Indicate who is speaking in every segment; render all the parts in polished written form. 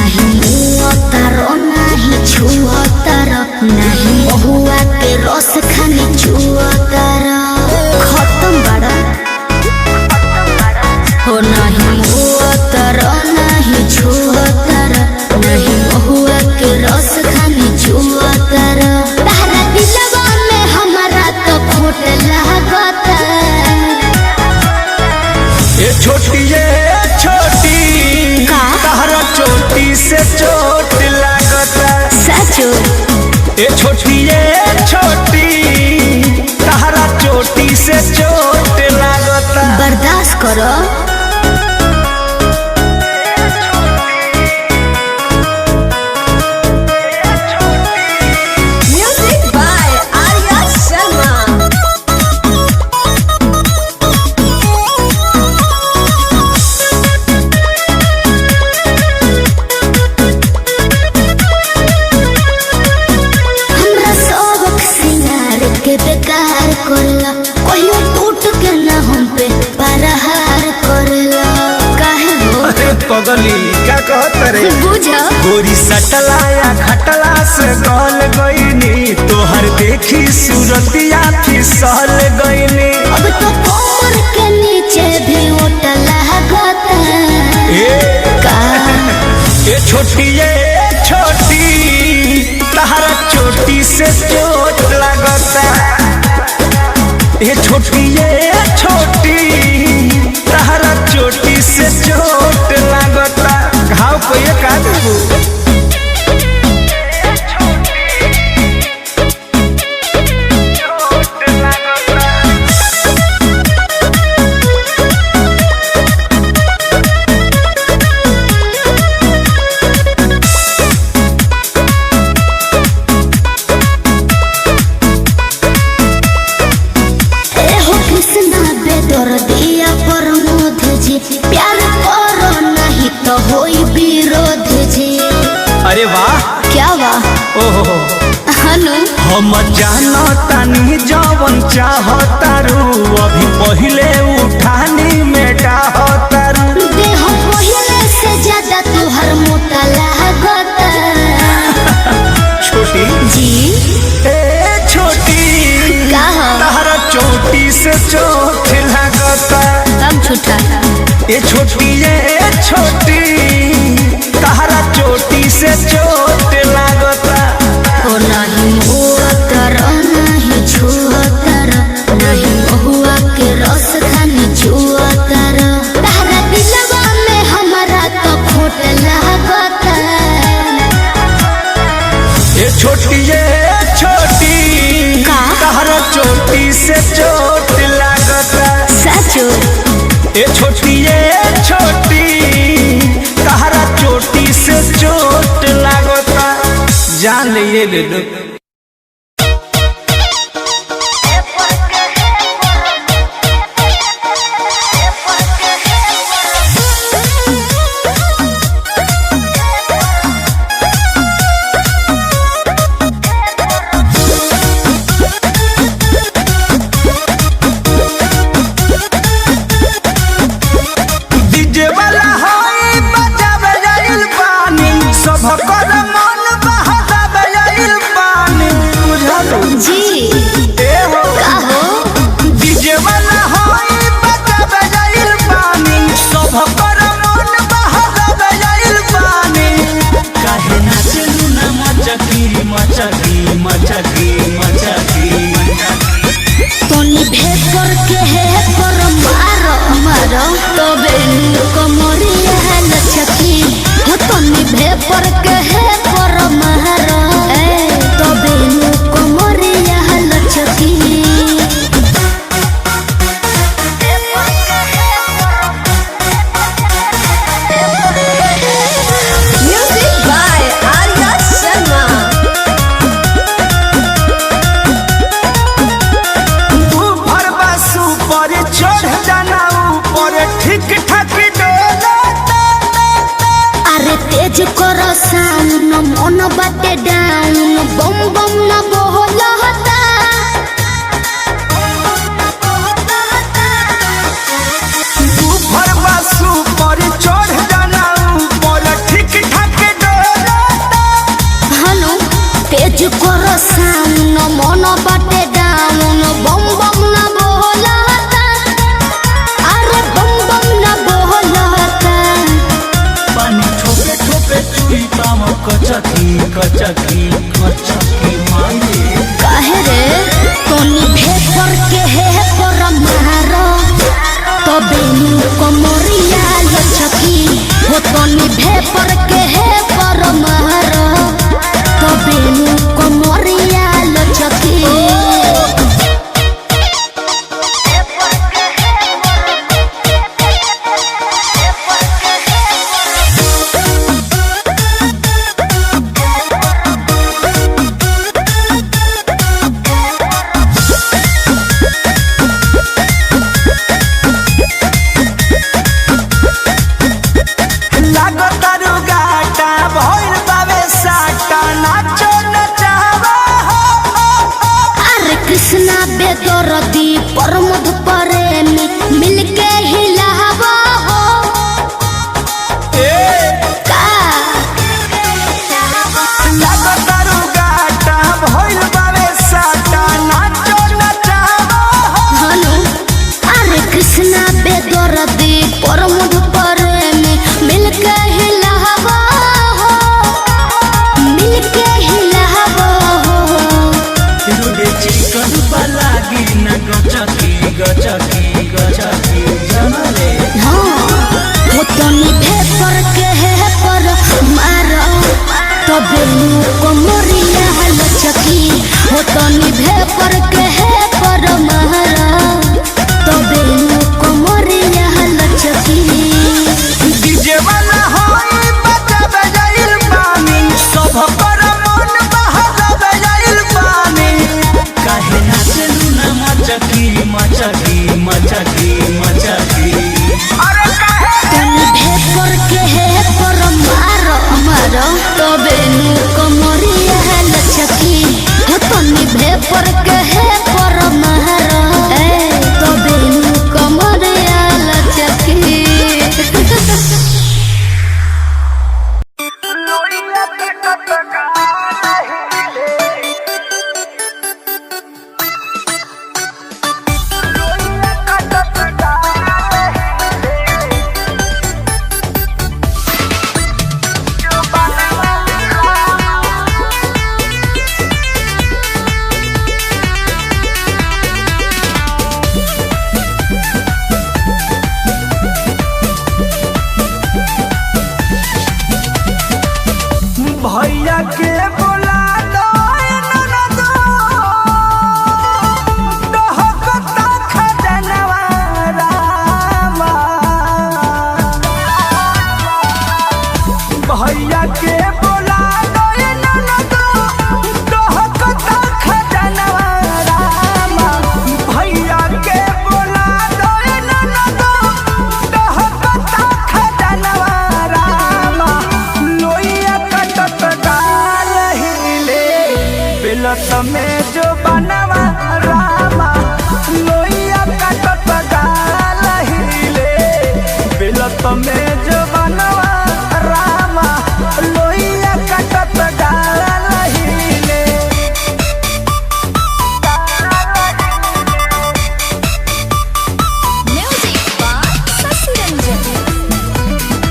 Speaker 1: नहीं मुआतारो नहीं छुआतारो नहीं महुआ के रस खानी छुआतारो खत्म बड़ा हो नहीं मुआतारो नहीं छुआतारो नहीं महुआ के रस खानी छुआतारो तारा दिलवा में हमारा तो खोट लागता
Speaker 2: ये छोटी तारा चोटी से चोट लागता
Speaker 1: सचो
Speaker 2: ये छोटी तारा चोटी से चोट लागता
Speaker 1: बर्दाश्त करो म्यूजिक बाय आर्या शर्मा के बेकार करला कहियो टूट के ना हम पे परहार करला काहे हो
Speaker 2: अरे पगली क्या कहत रे
Speaker 1: बुझा
Speaker 2: गोरी सटला या खटला से गल गईनी तोहर देखी सूरतिया फिसल गईनी
Speaker 1: अब तो कमर के नीचे भी ओट लागता का
Speaker 2: ये छोटी तारा चोटी से चोट लागता ये छोटी तारा चोटी से चोट लागता घाव को ये का देबू
Speaker 1: प्यार करो नहीं तो होई विरोध जी
Speaker 2: अरे वाह
Speaker 1: क्या वाह
Speaker 2: ओहो
Speaker 1: हनु
Speaker 2: हम जानतानी जवन चाहतारू अभी पहिले उठानी में डाहतारू
Speaker 1: देह पहिले से ज्यादा तुहर मोटा लागता
Speaker 2: छोटी
Speaker 1: जी
Speaker 2: ए छोटी तारा चोटी से चोट लागता
Speaker 1: हम छुटा
Speaker 2: ये छोटी तारा चोटी से चोट लागता
Speaker 1: ओ नहीं मुआतारो नहीं छुआतारो नहीं महुआ के रस खानी छुआतारो तारा दिलवा में हमारा तो खोट लागता
Speaker 2: ये छोटी तारा चोटी से चोट लागता
Speaker 1: सचो
Speaker 2: ये छोटी तारा चोटी से चोट लागता जान ले लो
Speaker 1: तोनी भेपर के है पर मारो तबे कमरिया लचकी हो तोनी भेपर के है पर मारो तबे कमरिया लचकी म्यूजिक बाय आर्या शर्मा
Speaker 2: चढ़ जाना ऊपर ठीक ठाक डोला
Speaker 1: अरे तेज करो साउंड मन बाटे डाउन बम बम न बोलता
Speaker 2: तू भर बासु पर चढ़ जाना ऊपर ठीक ठाक कचकी कचकी कचकी माये
Speaker 1: काहे रे तोनी भेपर के है पर मारो तबे नु कमरिया लचकी हो तोनी भेपर के है पर मारो तबे नु कमरिया लचकी कृष्णा बेदरदी प्रमोद प्रेमी मिलके हिलावा हो का
Speaker 2: लागतारू गाटा भइल बावे साटा नाचो नचावा
Speaker 1: हनु अरे कृष्णा बेदरदी प्रमोद प्रेमी मिलके हिलावा हो मिलके हिलावा हो
Speaker 2: रुडे चिकन लागी न गचकी गचकी गचकी जनले
Speaker 1: हो तनी भेपर के है पर मारो तबे नु कमरिया लचकी हो तनी भेपर के है पर मारो तबे नु कमरिया लचकी
Speaker 2: डीजे वाला होई बजाबे जाइल पानी सब पर मन बहावे जाइल पानी काहे नाचलू ना मचकी मचकी मचकी मचकी अरे काहे
Speaker 1: तनी भेपर के है पर मारो मारो तबे नु कमरिया लचकी हो तनी भेपर के है पर मारो तबे नु कमरिया लचकी
Speaker 2: भैया के बोला दो ननदो डहकता खजनवा रामा भैया के बोला दो ननदो डहकता खजनवा रामा भैया के बोला दो ननदो डहकता खजनवा रामा लोइया कटत गाल हिले बिलत में जो बनवा रामा लोइया कटत गाल हिले बिलत में जो बनवा रामा लोइया कटत गाल हिले
Speaker 1: म्यूजिक बाय शशि रंजन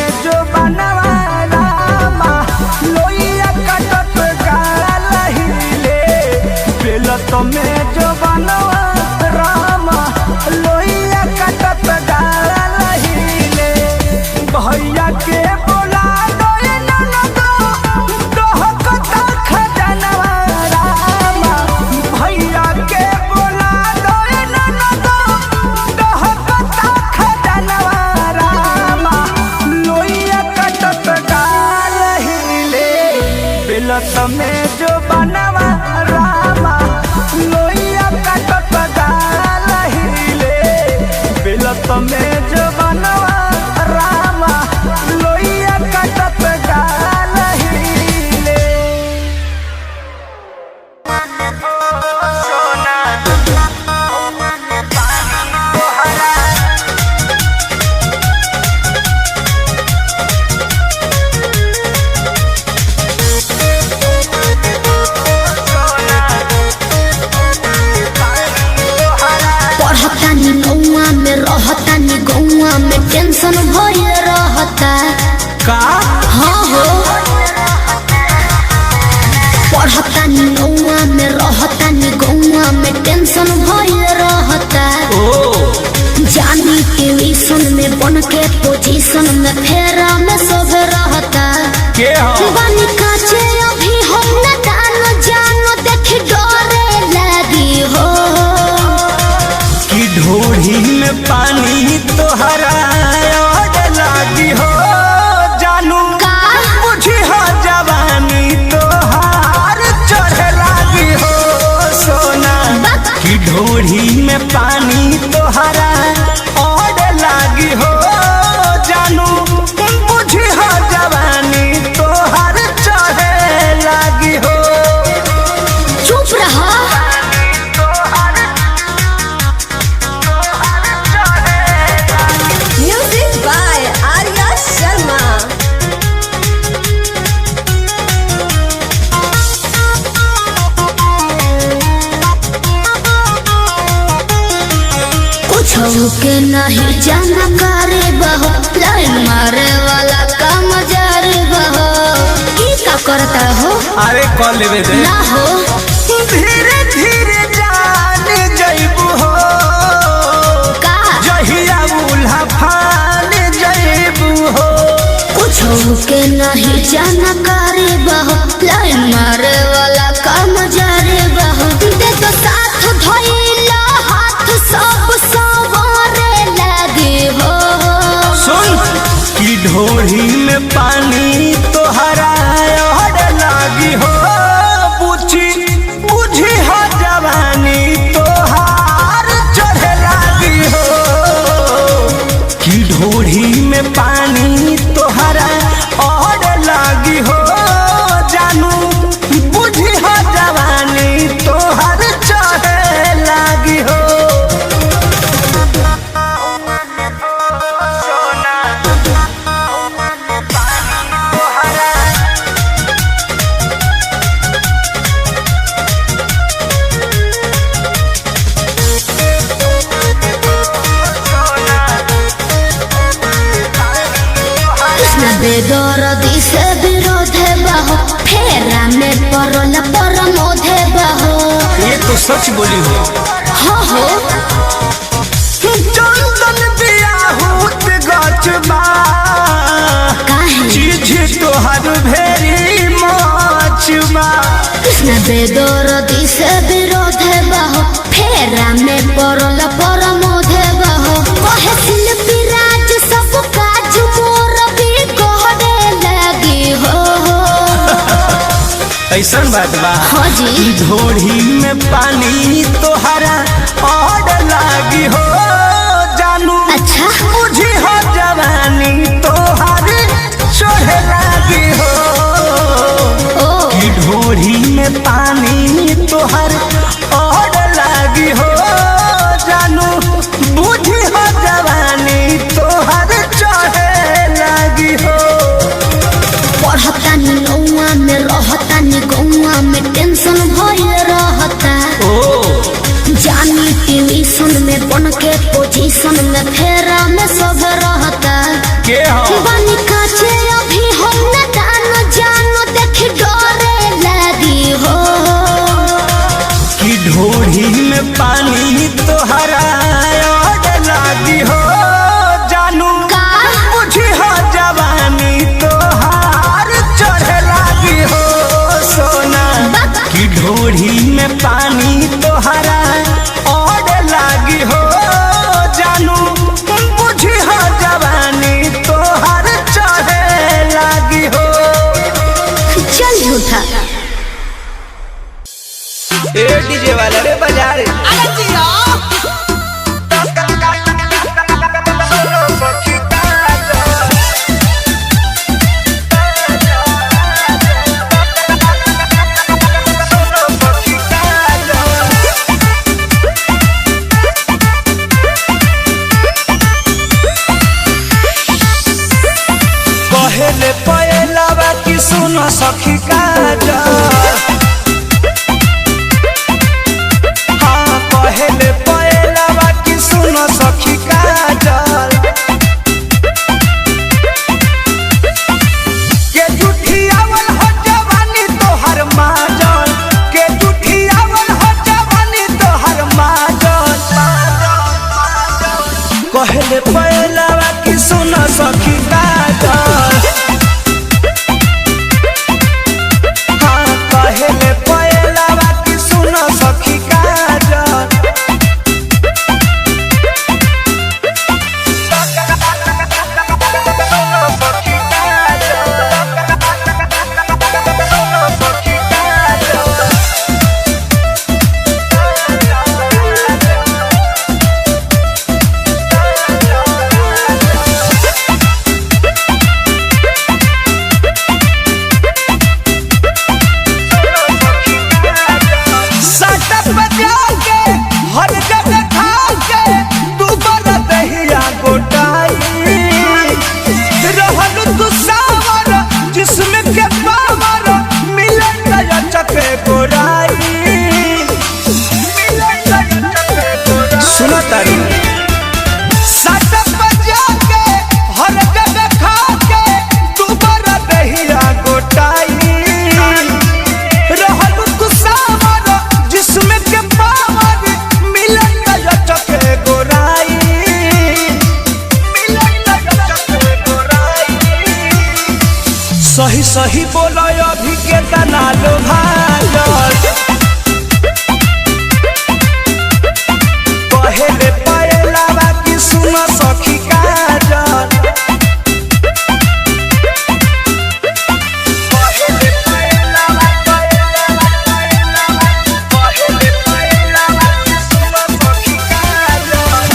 Speaker 2: में जो बनवा रामा लोइया कटत गाल हिले बेलत में जो बनवा रामा लोइया कटत गाल हिले भैया के बोला दोए ननदो दोहकत खजनवा रामा भैया के बोला दोए ननदो दोहकत खजनवा रामा लोइया कटत गाल हिले बेलत में जो बनवा रामा लोइया कटत गाल हिले बेलत में जो बनवा रामा लोइया कटत गाल हिले सोना तोहरा
Speaker 1: पढ़तानी नौआ में रहतानी गौआ में टेंशन भइल रहता।
Speaker 2: का
Speaker 1: हाँ हो पढ़तानी नौआ में रहतानी गौआ में टेंशन भइल रहता। जानी ट्यूशन में बन के पोजीशन में फेरा में सब रहता।
Speaker 2: के हो
Speaker 1: बानी काचे अभी हम न जानो देखी डरे लगी हो
Speaker 2: कि ढोढ़ी में पानी तोहरा और लागी हो जानू
Speaker 1: का
Speaker 2: बुझी हो जवानी तोहार चढ़े लागी हो सोना कि ढोढ़ी में पानी तोहरा और लागी हो जानू बुझी हो जवानी तोहार चढ़े लागी हो
Speaker 1: चुप रहा।
Speaker 3: Music by Arya Sharma.
Speaker 1: कुछ के नहीं जानकारी बहो लाइन मारे वाला काम जारी बहो की का करता हो
Speaker 2: अरे कॉल लेवे दे
Speaker 1: ना हो
Speaker 2: धीरे धीरे जान जइबू हो
Speaker 1: का
Speaker 2: जहिया उल्हा फान जइबू हो
Speaker 1: कुछ के नहीं जानकारी बहो लाइन मारे वाला काम जारी बहो दे तो साथ धइला हाथ सब सवारे लगे हो
Speaker 2: सुन कि ढोढ़ी में पानी तोहरा और लागी हो बुझी हो जवानी तोहार चढ़े लागी हो कि ढोढ़ी में पानी तोहरा और लागी हो जानू बुझी हो जवानी तोहार चढ़े लागी हो सोना तोहरा
Speaker 1: कृष्ण बेदरदी से विरोध बहो फेरा में परल परमोधे बहो
Speaker 2: ये तो सच बोली हो
Speaker 1: हाँ हो
Speaker 2: चंदन बियाहूत गचबा
Speaker 1: काहे
Speaker 2: चीज तोहर भेरी मचबा
Speaker 1: कृष्ण बेदरदी से विरोध बहो फेरा में परल परमोधे बहो कहे शिल्पी राज सब काज मोर भी कहने लगी हो
Speaker 2: ऐसन बात बा
Speaker 1: हाँ जी
Speaker 2: ढोढ़ी में पानी तोहरा और लागी हो जानू
Speaker 1: अच्छा
Speaker 2: बुझी हो जवानी तोहर चढ़े लागी हो
Speaker 1: ओ
Speaker 2: कि ढोढ़ी में पानी तोहर और लागी हो जानू बुझी हो जवानी तोहर चढ़े लागी हो
Speaker 1: पढ़तानी नौआ में रहतानी गौआ में टेंशन भइल रहता। जानी ट्यूशन में बन के पोजीशन में फेरा में सब रहता।
Speaker 2: के हो
Speaker 1: बानी का झूठा।
Speaker 2: ए डीजे वाला रे बजा रे। पहले पहलावा की सुनो सखी काजल, हाँ पहले पहलावा की सुनो सखी काजल, के जुठियावल हो जवानी तोहर माजल, के जुठियावल हो जवानी तोहर माजल, पहले पहलावा की सुनो सखी काजल, पहले पहलावा की सुनो सखी काजल। सुनो तारी सटक बजा के हर जगह खा के दुबारा दहिया गोटाई रहल कुसावर जिसमें के पावर मिलन गया चके गोराई मिलन गया चके गोराई सही सही बोलो अभी के तना लो भाजल पहले पहलावा की सुनो सखी काजल पहले पहलावा पहले पहलावा की सुनो सखी काजल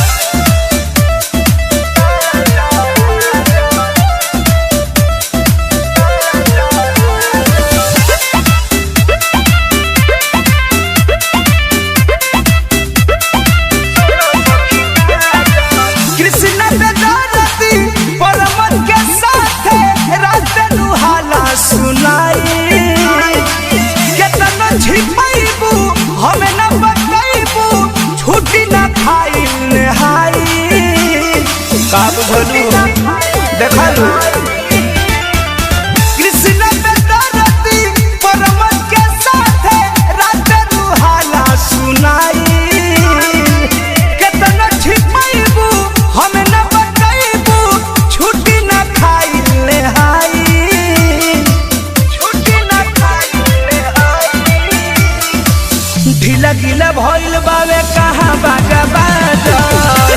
Speaker 2: कृष्ण बेदरती परमन के साथ रात लुहाला सुनाई केतना छिपाईबू हमें न बताईबू छुट्टी न खाई नहाई का बुझलू देखलू कृष्ण बेदरती परमन के साथ रात लुहाला सुनाई केतना छिपाईबू हमें न बताईबू छुट्टी न खाई नहाई छुट्टी न खाई नहाई ढीला गीला भइल बावे कहाँ बाजा बाजल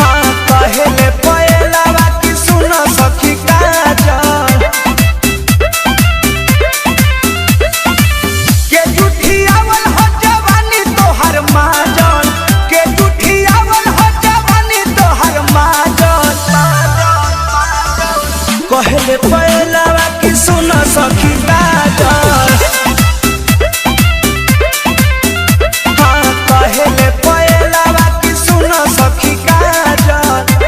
Speaker 2: हाँ पहले पहलावा की सुनो सखी काजल के जुठियावल हो जवानी तोहर माजल के जुठियावल हो जवानी तोहर माजल पहले पहलावा की सुनो सखी काजल हाँ पहले पहलावा की सुनो सखी काजल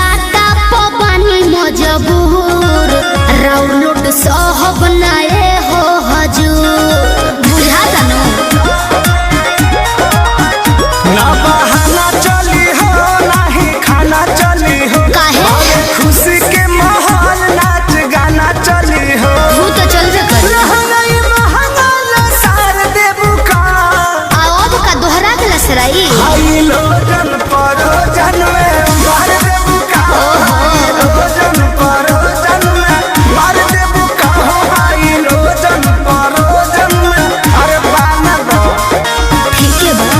Speaker 1: साटा पबानी मजबूर राउर लोट सहब नाए हो हजूर बुझा जानो
Speaker 2: ना बहाना चली हो नहीं खाना चली हो
Speaker 1: काहे?
Speaker 2: खुशी के माहौल नाच गाना चली हो
Speaker 1: तू तो चलबे कर
Speaker 2: सार देबू का
Speaker 1: अब का दोहरा के लसराई
Speaker 2: हाई लोजन परोजन में मार देबू का हाई लोजन परोजन में मार देबू का हाई लोजन परोजन में अरे बाना दो
Speaker 1: ठीक है बा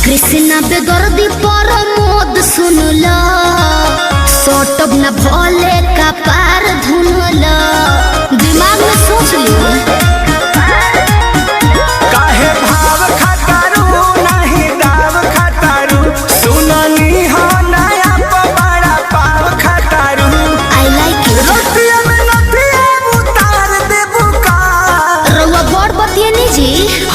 Speaker 1: कृष्णा बेदर्दी पर मोद सुनला सोटब न भोले का पार धुनला दिमाग में सोच लियो
Speaker 2: काहे भाव खटारू नहीं दाव खटारू सुननी हो नया पवाड़ा पाव खटारू
Speaker 1: आई लाइक इट
Speaker 2: रतिया में नथिया उतार देबू का
Speaker 1: रउआ बड़ बतिए नी जी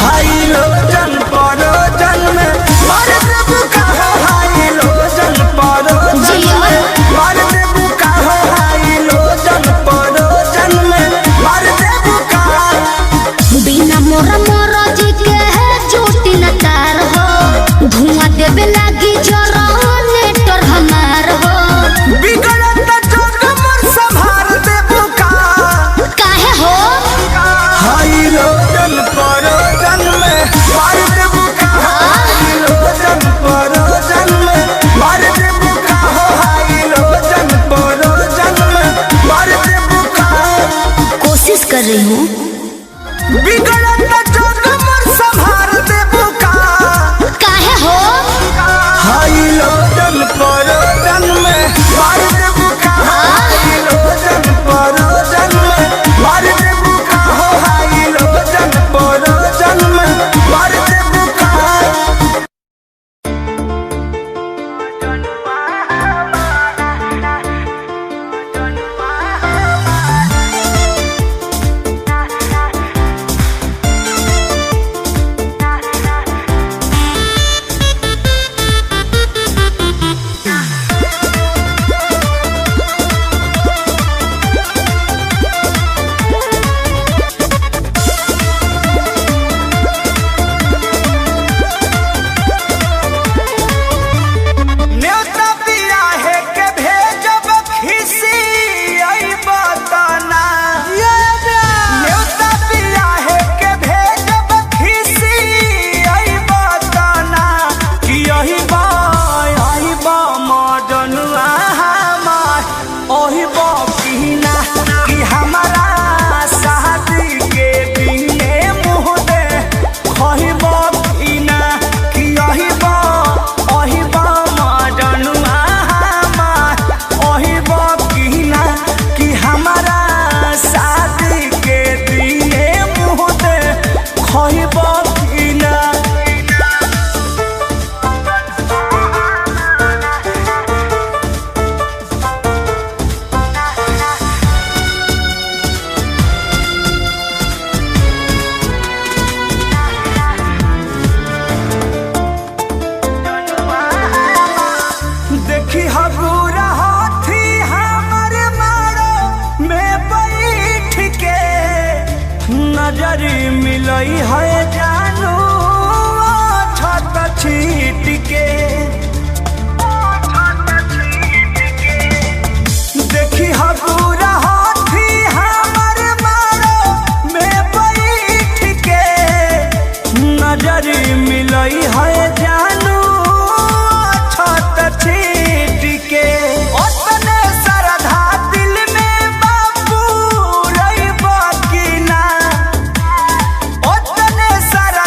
Speaker 2: हाई लोजन परोजन में मार देबू का हाई लोजन परोजन
Speaker 1: जी,
Speaker 2: में मार देबू का हाई लोजन परोजन में मार देबू का
Speaker 1: बिना मोरा मोरा जी के है चोटी न तार हो धुआं देवे लागी जरा नेटर हमार हो
Speaker 2: बिगड़त जोग मोर संभार देबू का
Speaker 1: काहे हो
Speaker 2: हाई लोजन परोजन में मार देबू का हाई लोजन परोजन में मार देबू का हाई लोजन परोजन में मार देबू का
Speaker 1: कोशिश कर रही हूँ
Speaker 2: बिगड़त जोग मोर संभार देबू का
Speaker 1: काहे हो
Speaker 2: हाई लोजन परोजन में मार देबू का हाई लोजन परोजन में मार देबू का हाई लोजन परोजन में मार देबू का न्योता पिया है के भेजब खिसी आई बताना न्योता पिया है के भेजब खिसी आई बताना कि यही बा मजनुआ हमार ओही बा पीना कि हमारा शादी के दिने मुँह दे खही बा पीना कि यही बा ओही बा मजनुआ हमार ओही बा पीना कि हमारा शादी के दिने मुँह दे खही बा पीना देखी हगूरा हाथी हमर मारो में बैठ के नजरी मिलई है जानू छत छीट के देखी हगूरा हाथी हमर मारो में बैठ के नजरी मिलई है जानू छत छीट के ओतने श्रद्धा दिल में बापू रही बाकी ना ओतने श्रद्धा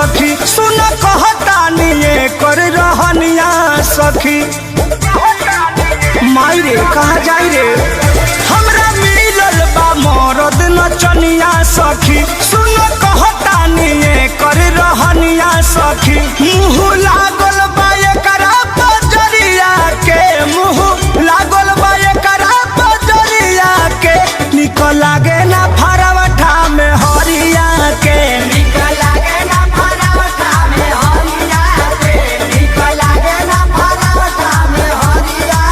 Speaker 2: सखी सुन कहतानी कर रहनिया सखी माई रे कहाँ जाई रे हमरा मिलल बा मरद नचनिया सखी सुन कहतानी कर रहनिया सखी मुँह लागल बा एकरा बजरिया के मुँह लागल बा एकरा बजरिया के निकल लागे ना फरवठा में हरिया के निकल लागे ना फरवठा में हरिया के निकल लागे ना फरवठा में हरिया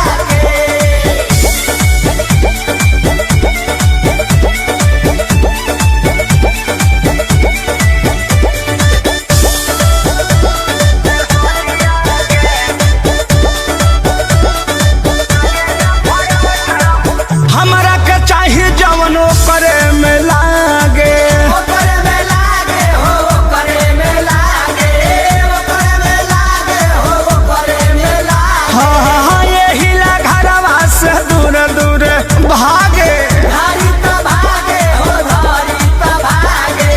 Speaker 2: हमरा के चाहिए जवनो करे में लागे करे में लागे हो करे में लागे करे में लागे हो करे में लागे हाँ यही ला घरवा से दूर दूर भागे धारी तो भागे हो धारी तो भागे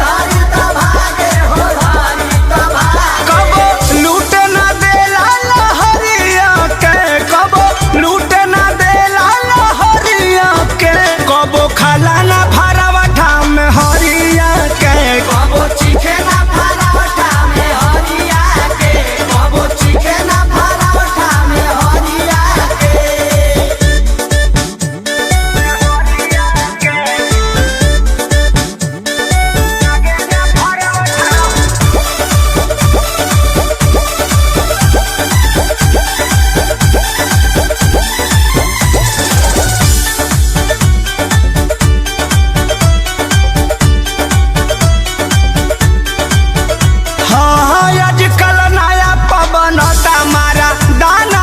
Speaker 2: धारी तो भागे हो धारी तो भागे कबो लूट ना देला लहरिया के कबो लूट ना देला लहरिया के कबो खाला ना भरवठा में हरिया के कबो चीखे ना भरवठा में हरिया के कबो चीखे ना भरवठा में हरिया के हाँ आजकल नया पवन तमारा दाना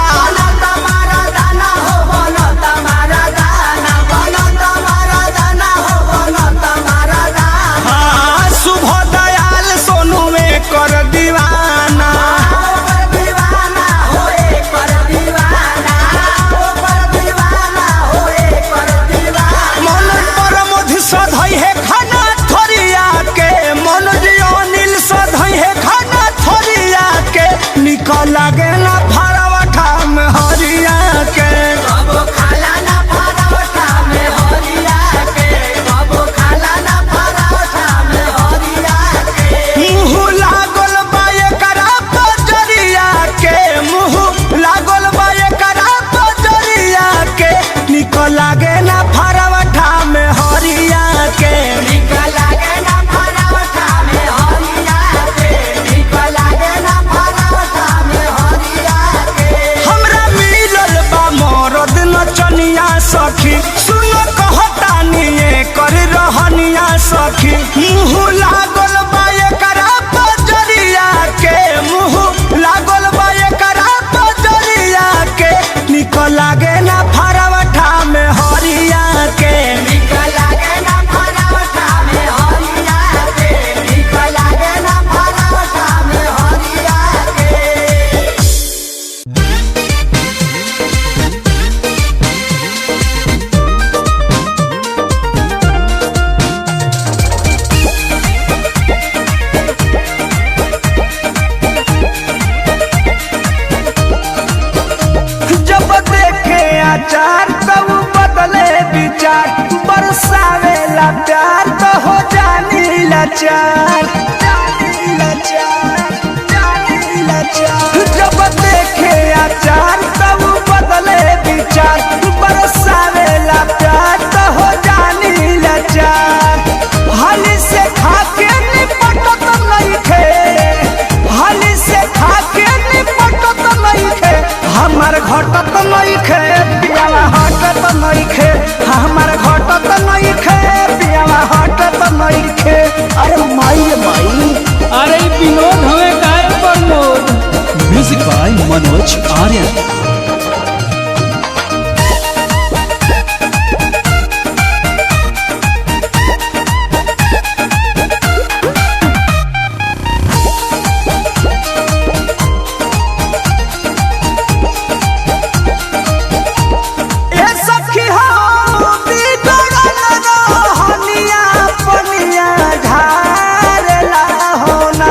Speaker 2: तमारा दाना हो बन तमारा दाना बन तमारा दाना हो बन तमारा दाना हाँ शुभ दयाल सोनू में कर दीवाना दीवाना होए कर दीवाना कर दीवाना होए कर दीवाना मन पर मधु सधई है खाना थरिया के मन अनिल सधई है खाना थरिया के निकल लागे ना फरवठा में हरिया के कबो खाला ना फरवठा में हरिया के कबो खाला ना फरवठा में हरिया के मुँह लागल बा एकरा बजरिया के मुँह लागल बा एकरा बजरिया के निकल लागे ना फरवठा में हरिया के निकल लागे ना फरवठा में हरिया के निकल लागे ना फरवठा में हरिया के हमरा मिलल बा मरद नचनिया सखी सुन कहतानी कर रहनिया सखी मुँह लागल बा एकरा बजरिया के मुँह लागल बा एकरा बजरिया के निकल लागे ना फरवठा में हरिया के निकल लागे ना फरवठा में हरिया के निकल लागे ना फरवठा में हरिया के जब देखे आचार तब बदले विचार बरसावेला प्यार तो हो जानी लाचार जब देखे आचार तब बदले विचार बरसावेला प्यार तो हो जानी लाचार हाली से खाके निपटत नइखे हाली से खाके निपटत नइखे हमर घटत नइखे पियावा हटत नइखे हमर घटत नइखे पियावा हटत नइखे अरे माई रे माई
Speaker 4: अरे ई विनोद हमें काय प्रमोद
Speaker 5: म्यूजिक बाय मनोज आर्यन।
Speaker 2: पनिया ढारला होना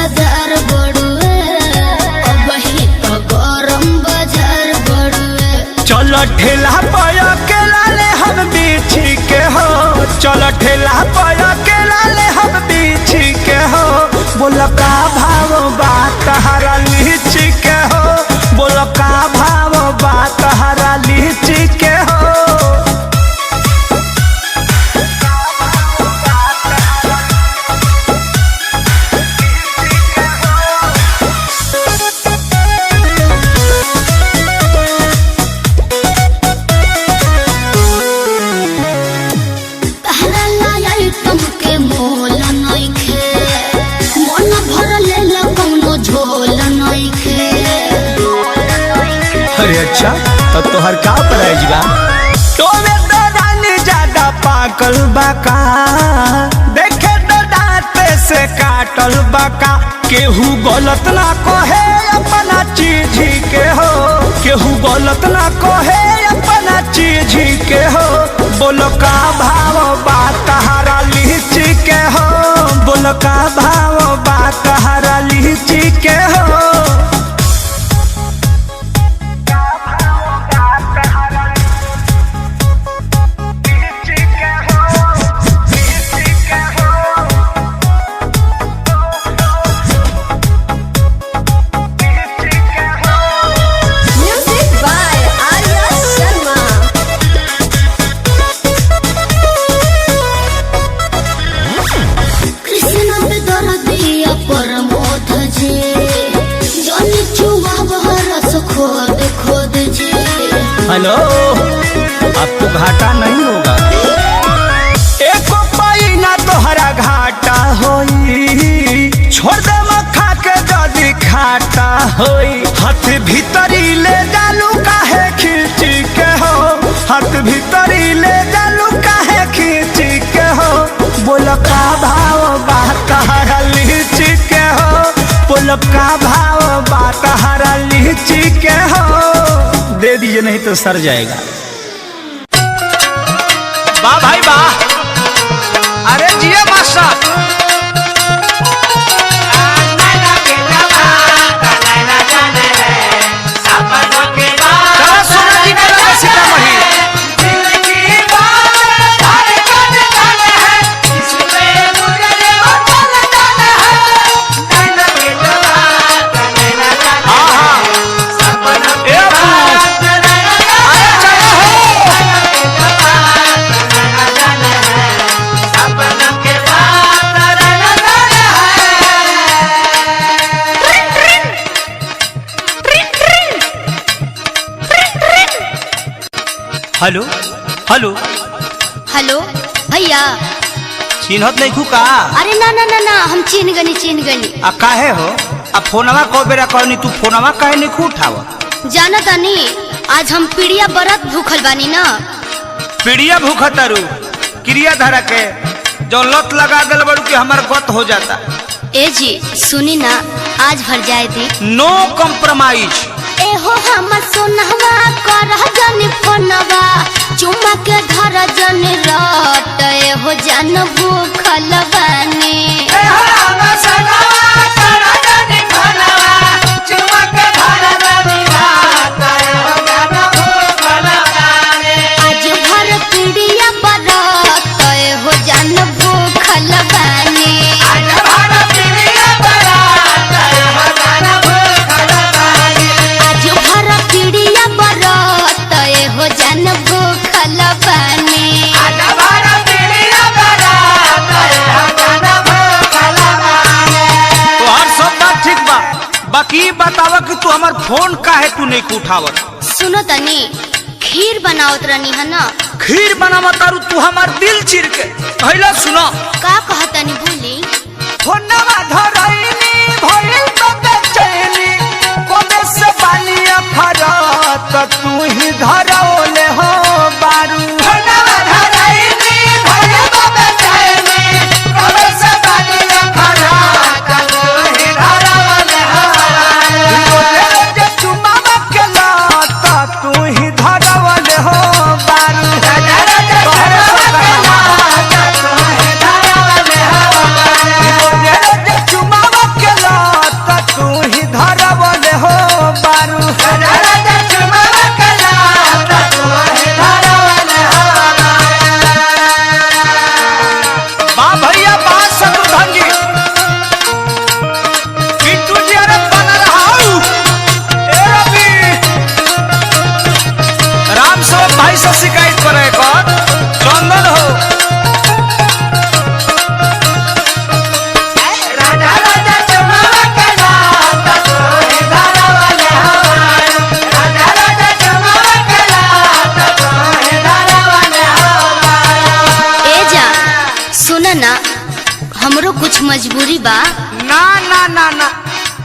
Speaker 1: रसदार बड़ुए अब ही तो गरम बाजार बड़ुए।
Speaker 2: चलो ठेला पाया के लाले हम बीछी के हो, चलो ठेला पाया के लाले हम बीछी के हो। बोलो का भाव बात हरा लीची के हो, बोलो का भाव बात हरा लीची के हो। अरे अच्छा तो तोहर का प्राइज बा? तोमे तो रानी ज्यादा पाकल बाका, देखे तो दांत से काटल बाका। केहू गलत ना कहे अपना चीज के हो, केहू गलत ना कहे अपना चीज के हो। बोलो का भाव बात हरा लीची के हो, बोलो का भाव बात हरा लीची के हो।
Speaker 3: Music by Arya Sharma.
Speaker 1: Krishna पे दर्दिया परमोध जी जन चुआ बरस खोद खोद जी।
Speaker 2: हेलो, आपको घाटा नहीं होगा, एको पाई ना तोहरा घाटा होई। छोड़ दे मखा के जदी खाटा होई। हाथ भीतरी ले जालू काहे खींची के हो, हाथ भीतरी ले जालू काहे खींची के हो। बोलो का भाव बात हरा लीची के हो, बोलो का भाव बात हरा लीची के हो। दे दीजिए नहीं तो सर जाएगा। वाह भाई वाह, अरे जिया मास्टर। चलो सोना जी का लगा सीतामढ़ी। हेलो हेलो
Speaker 1: हेलो भैया,
Speaker 2: चिन्हत नहीं का?
Speaker 1: अरे ना ना ना ना, हम चिन्ह गनी।
Speaker 2: आ काहे हो? आ फोनवा को बेरा करनी, तू फोनवा काहे नहीं उठावा?
Speaker 1: जाना तानी आज हम पीड़िया बरत भूखल बानी ना।
Speaker 2: पीड़िया भूखा तारू क्रिया धारा के जो लत लगा दिल बड़ू कि हमार गत हो जाता।
Speaker 1: ए जी सुनी ना, आज भर जाए दी।
Speaker 2: नो कॉम्प्रोमाइज।
Speaker 1: एहो हम सोनहवा कर जन फोनवा, चुम्मा के धर जन रट। एहो जान भूखल बानी, आज भर पीड़िया बरत। एहो जान भूखल बानी, आज भर पीड़िया बरत। एहो जान भूखल बानी।
Speaker 2: तोहर सब बात ठीक बा, बाकी बतावा कि तू हमार फोन काहे तू नहीं उठावत?
Speaker 1: सुनो तनी, खीर बनावत रहनी है ना।
Speaker 2: खीर बनावा तारू तू हमार दिल चीर के। पहला सुनो
Speaker 1: का कहतनी बोली।
Speaker 2: फोनवा धरैनी भइल तो बेचैनी, कोबे से बालिया फरत तू ही धरौले हो बारू। फोनवा धरैनी भइल तो बेचैनी, कोबे से बालिया फरत तू ही धरौले हो बारू। रोजे चुमावा के लत तू ही धरौले हो बारू। रोजे चुमावा के लत तू ही धरौले हो बारू।
Speaker 1: मजबूरी बा।
Speaker 2: ना ना ना ना,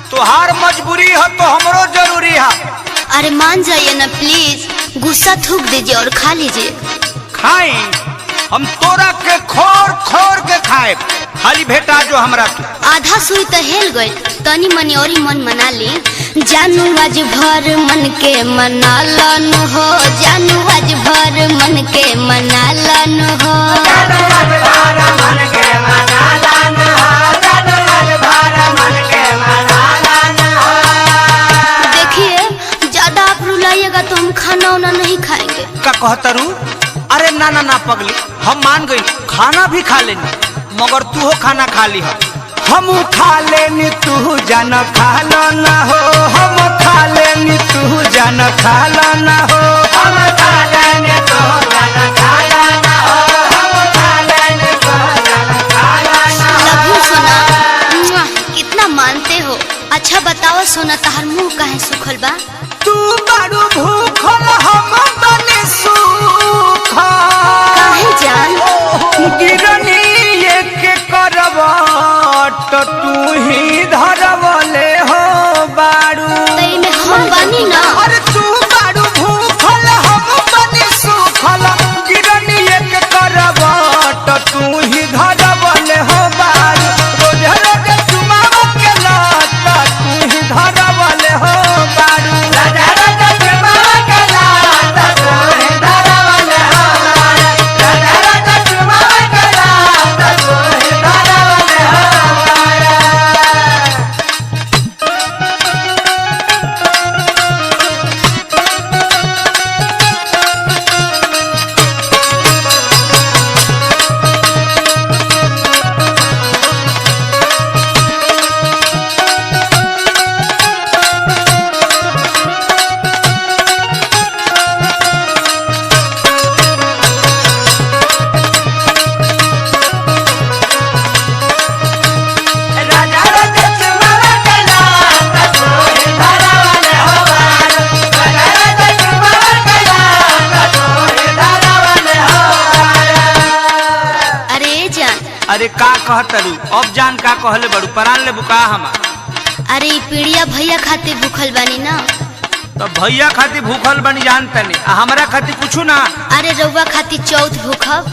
Speaker 2: तुहार मजबूरी है तो हमरो जरूरी है।
Speaker 1: अरे मान जाइए ना प्लीज, गुस्सा थूक दीजिए और खा लीजिए।
Speaker 2: खाए हम तोरा के खोर खोर के खाए, खाली भेटा जो हमरा के।
Speaker 1: आधा सुई तो हेल गई, तनी मनी और मन मना ली। जानू आज भर मन के मना लन हो, जानू आज भर मन के मना लन हो। देखिए ज्यादा आप रुलाइएगा तो हम खाना वाना नहीं खाएंगे।
Speaker 2: का कहतरू? अरे ना ना ना पगली, हम मान गई, खाना भी खा लेनी, मगर तू हो खाना खा ली है। हम खा लेनी तू जान खा लो ना हो, हम खा लेनी तू जान खा लो ना हो, हम खा लेनी तू जान खा लो ना हो, हम खा लेनी तू जान खा लो ना हो।
Speaker 1: लव यू सोना, मुआ, कितना मानते हो। अच्छा बताओ सोना, तहार मुंह काहे सुखल बा?
Speaker 2: तू बड़ू भूखल हम बने सूखल।
Speaker 1: काहे जान?
Speaker 2: गिरनी एक करवट तू ही धरवले हो बारू।
Speaker 1: तई में हम बानी ना।
Speaker 2: अरे तू बारू भूखल हम बने सूखल, गिरनी एक करवट तू ही धरवले हो बारू। रोज रोज चुमाव के लत तू ही धरवले हो बारू। रोज रोज चुमाव के लत तू ही धरवले हो बारू। रोज रोज चुमाव के लत तू ही धरवले हो बारू।
Speaker 1: अरे जान,
Speaker 2: अरे का कहतरू? अब जान का कहले बड़ू, परान ले बुका हम।
Speaker 1: अरे ई पीड़िया भैया खातिर भूखल बानी ना।
Speaker 2: तो भैया खातिर भूखल बनी जानते नहीं, हमरा खातिर कुछ ना।
Speaker 1: अरे रउआ खातिर चौथ भूखब।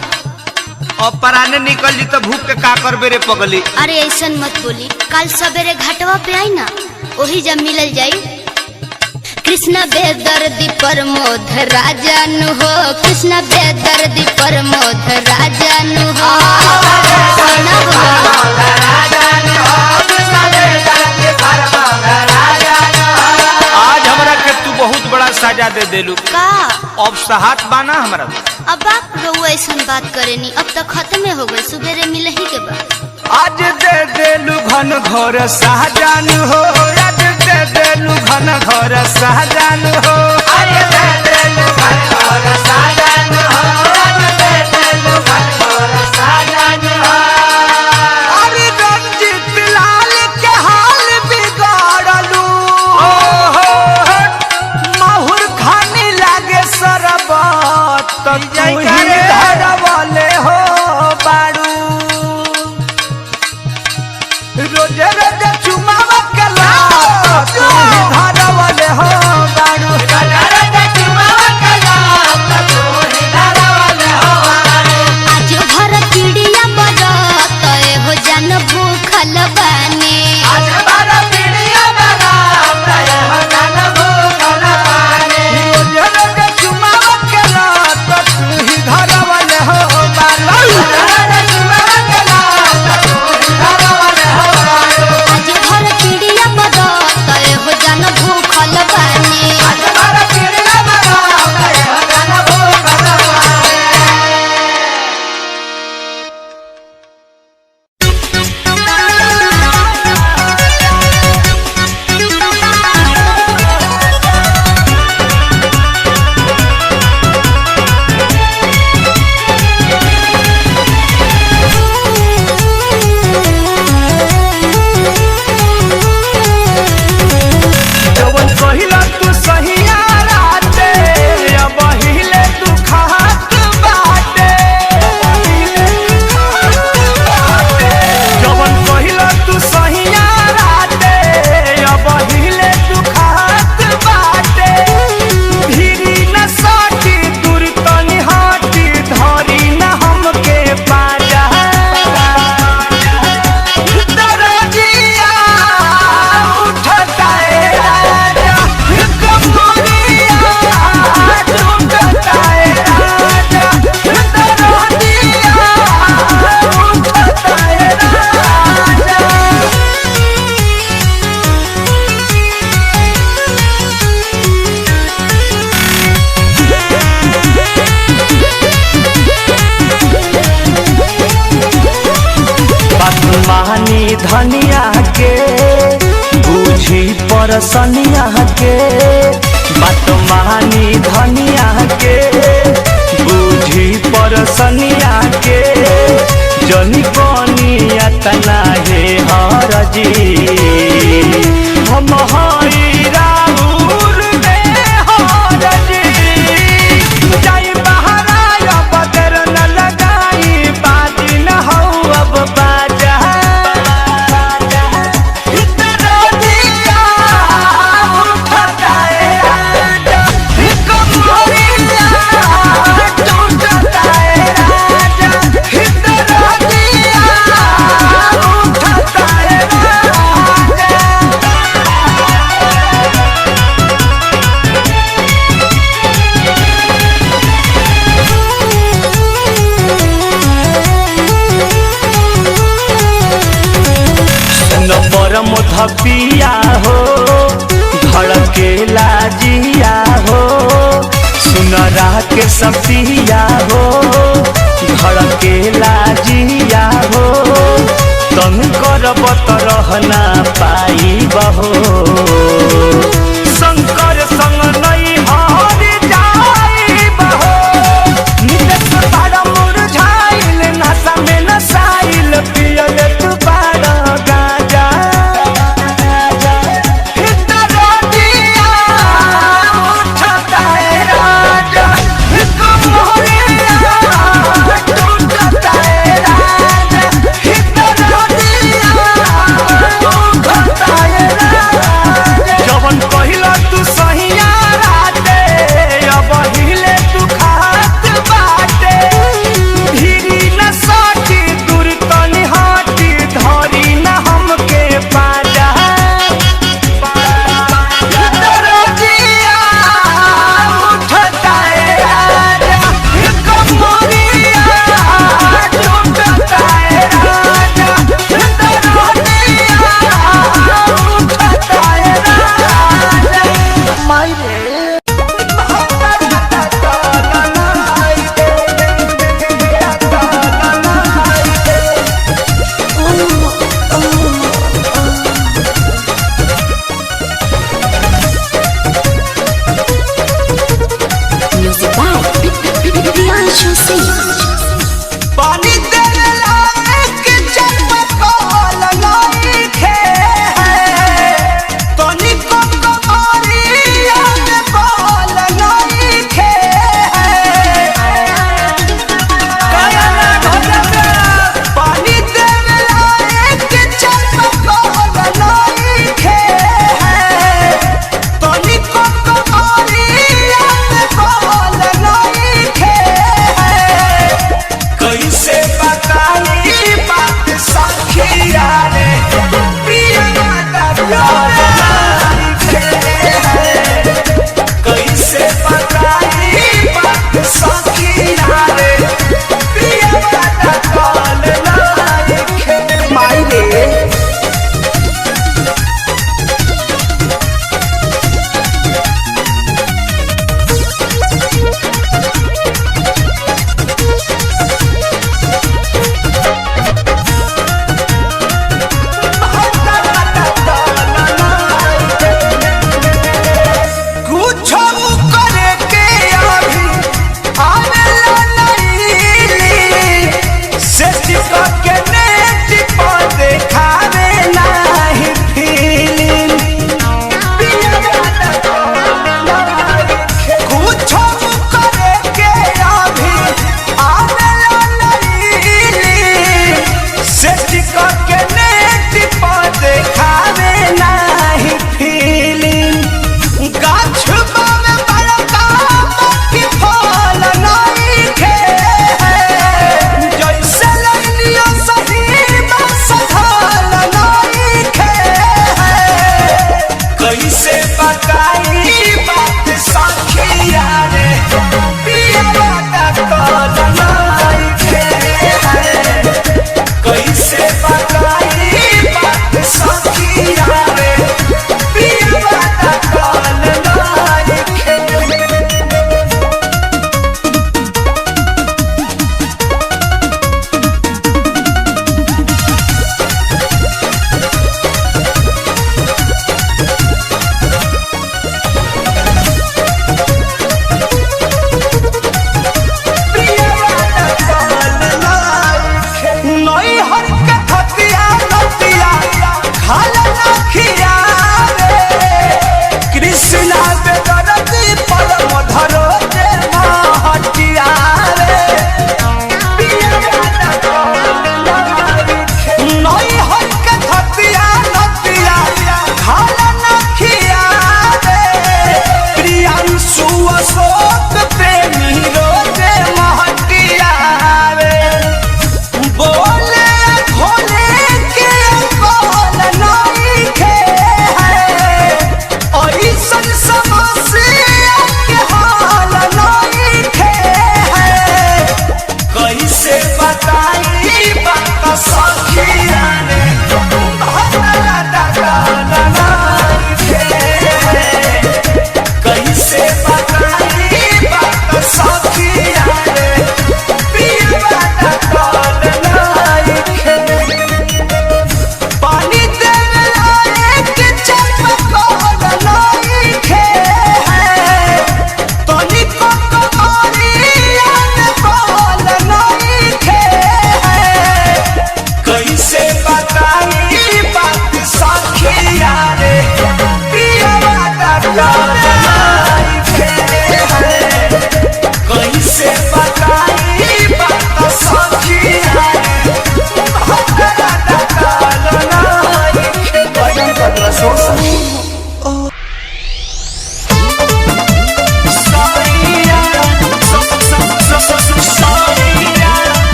Speaker 2: अब पराने निकल जी तो भूख के का करबे रे पगली।
Speaker 1: अरे ऐसन मत बोली, कल सवेरे घाटवा पे आई ना, वही जब मिलल जाई। कृष्णा बेदर्दी प्रमोद राजन हो, कृष्णा बेदर्दी प्रमोद राजन हो। सोना हो।
Speaker 2: आज हमरा के तू बहुत बड़ा सजा दे देलू।
Speaker 1: का
Speaker 2: अब सहात बाना हमरा।
Speaker 1: अब आप रउआ ऐसन बात करेनी, अब तक खत्म हो गए, सुबेरे मिलही के बाद।
Speaker 2: आज दे देलू घन घोर सहजान हो, आज दे देलू घन घोर सहजान हो, आज दे देलू घन घोर सहजान हो, आज दे देलू घन घोर सहजान हो। अरे रंजीत लाल के हाल बिगाड़लू, माहुर खाने लागे सरबत तू ही धरवले हो बारू। रोज रोज चुमाव के लत तू ही धरवले हो बारू। रोज रोज चुमाव के लत तू ही धरवले हो बारू।
Speaker 1: आज भर पीड़िया बरत हो जान भूखल बानी।
Speaker 2: आज बारा पीड़िया बरात हो जान भूखल बानी। रोज रोज चुमाव के लत तू ही धरवले हो बारू। रोज रोज चुमाव के लत तू ही धरवले हो बारू।
Speaker 1: आज भर पीड़िया बरत हो
Speaker 2: धनिया के बूझी परसनिया के बात मानी धनिया के बूझी परसनिया के जनी कनिया तना हे हरजी हम हई राउर में हरजी जाई बहराया बदर न लगाई बाजी न हो अब बाजा इतना दिया उठता है राजा कमरिया टूटता है राजा इतना दिया उठता है राजा। न परम धपिया हो धड़के लाजिया हो सुनरा के सपिया हो धड़के लाजिया हो तंग करब त रहना पाई बहो शंकर संग नहीं हर जाई बहो नितेश बाड़ा मुरझाइल नशा में नसाइल पियल तू बाड़ा गाजा इतना दिया उठता है राजा कमरिया टूटता है राजा इतना दिया उठता है राजा जवन पहिला तू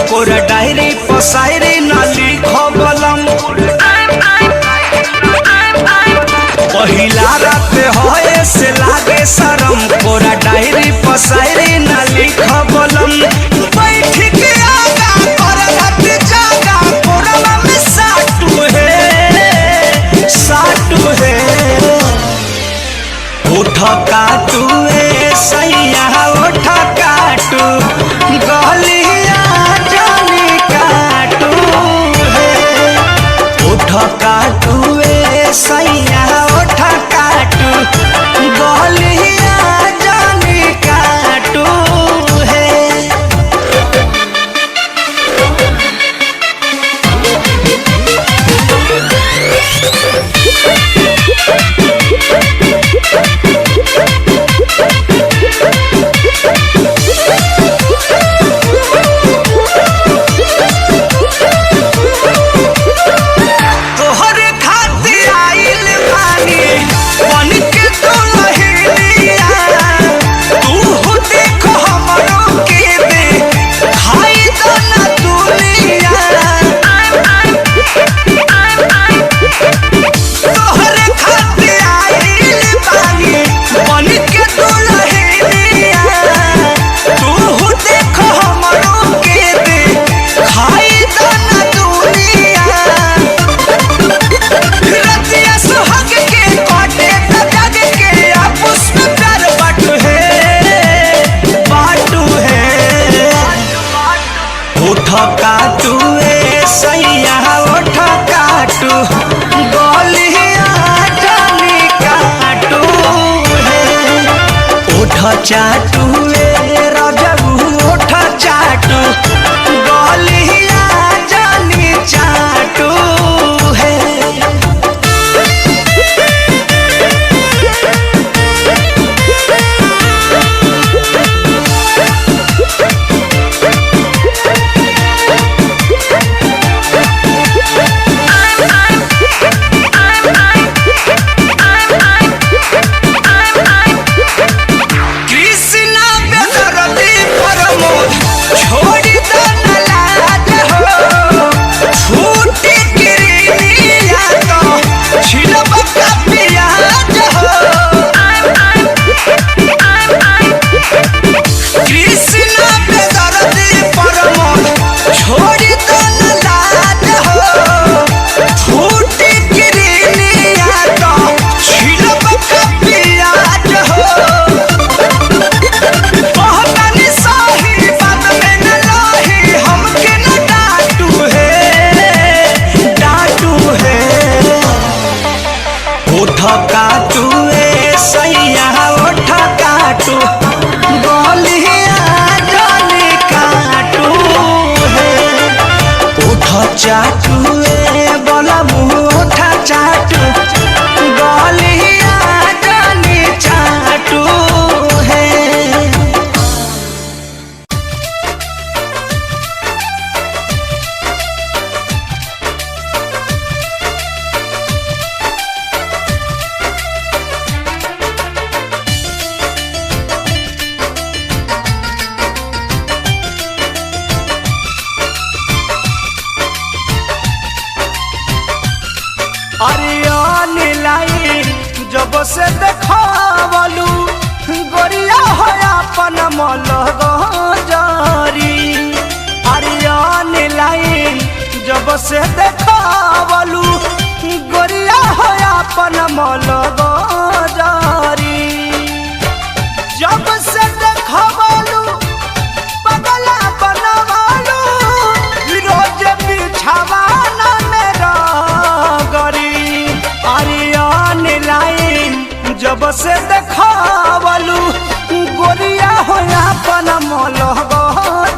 Speaker 2: कोरा डायरी पसायरी ना लिखो बलम पहिला रात होए से लागे शरम कोरा डायरी पसायरी ना लिखो बलम बैठ के आगा कर रात जागा कोरा में साटू है उठ काटू ए सैया उठ काटू गलिया जानी काटू है उठ काटू ए सैया उठ काटू गलिया जानी काटू है। तोहरे खातिर आइल बानी बन के दुल्हनिया तू देखो हमरो के दे खाई दो ना दुनिया तोहरे खातिर आइल बानी बन के दुल्हनिया तू देखो हमरो के दे खाई दो ना दुनिया रतिया सुहाग के काटे त जग के आपस में प्यार बाटू है उठ काटू ए सैया उठ काटू गलिया जानी काटू है उठ चाटू ए राजू उठ चाटू गलिया जानी चाटू है। कृष्णा बेदर्दी प्रमोद छोड़ी दो न लाज हो छूटी गिरिया तो छिलब का प्याज हो कृष्णा बेदर्दी प्रमोद छोड़ी दो न लाज हो छूटी गिरिया तो छिलब का प्याज हो बहुतनी सही बात में न लाही हमके न डांटू है उठ काटू ए सैया उठ काटू गलिया जानी काटू है उठ चाटू ए बलमू उठ चाटू गलिया जानी चाटू है। अरियान लाइन जब से देखावलू गोरिया हो अपन मलग जारी अरियान लाइन जब से देखावलू गोरिया हो अपन मलग जारी जब से देखावलू बगला बनवालू रोज बिछावाना मेरा गरी अरियान लाइन जब से देखावलू गोरिया हो अपन मलग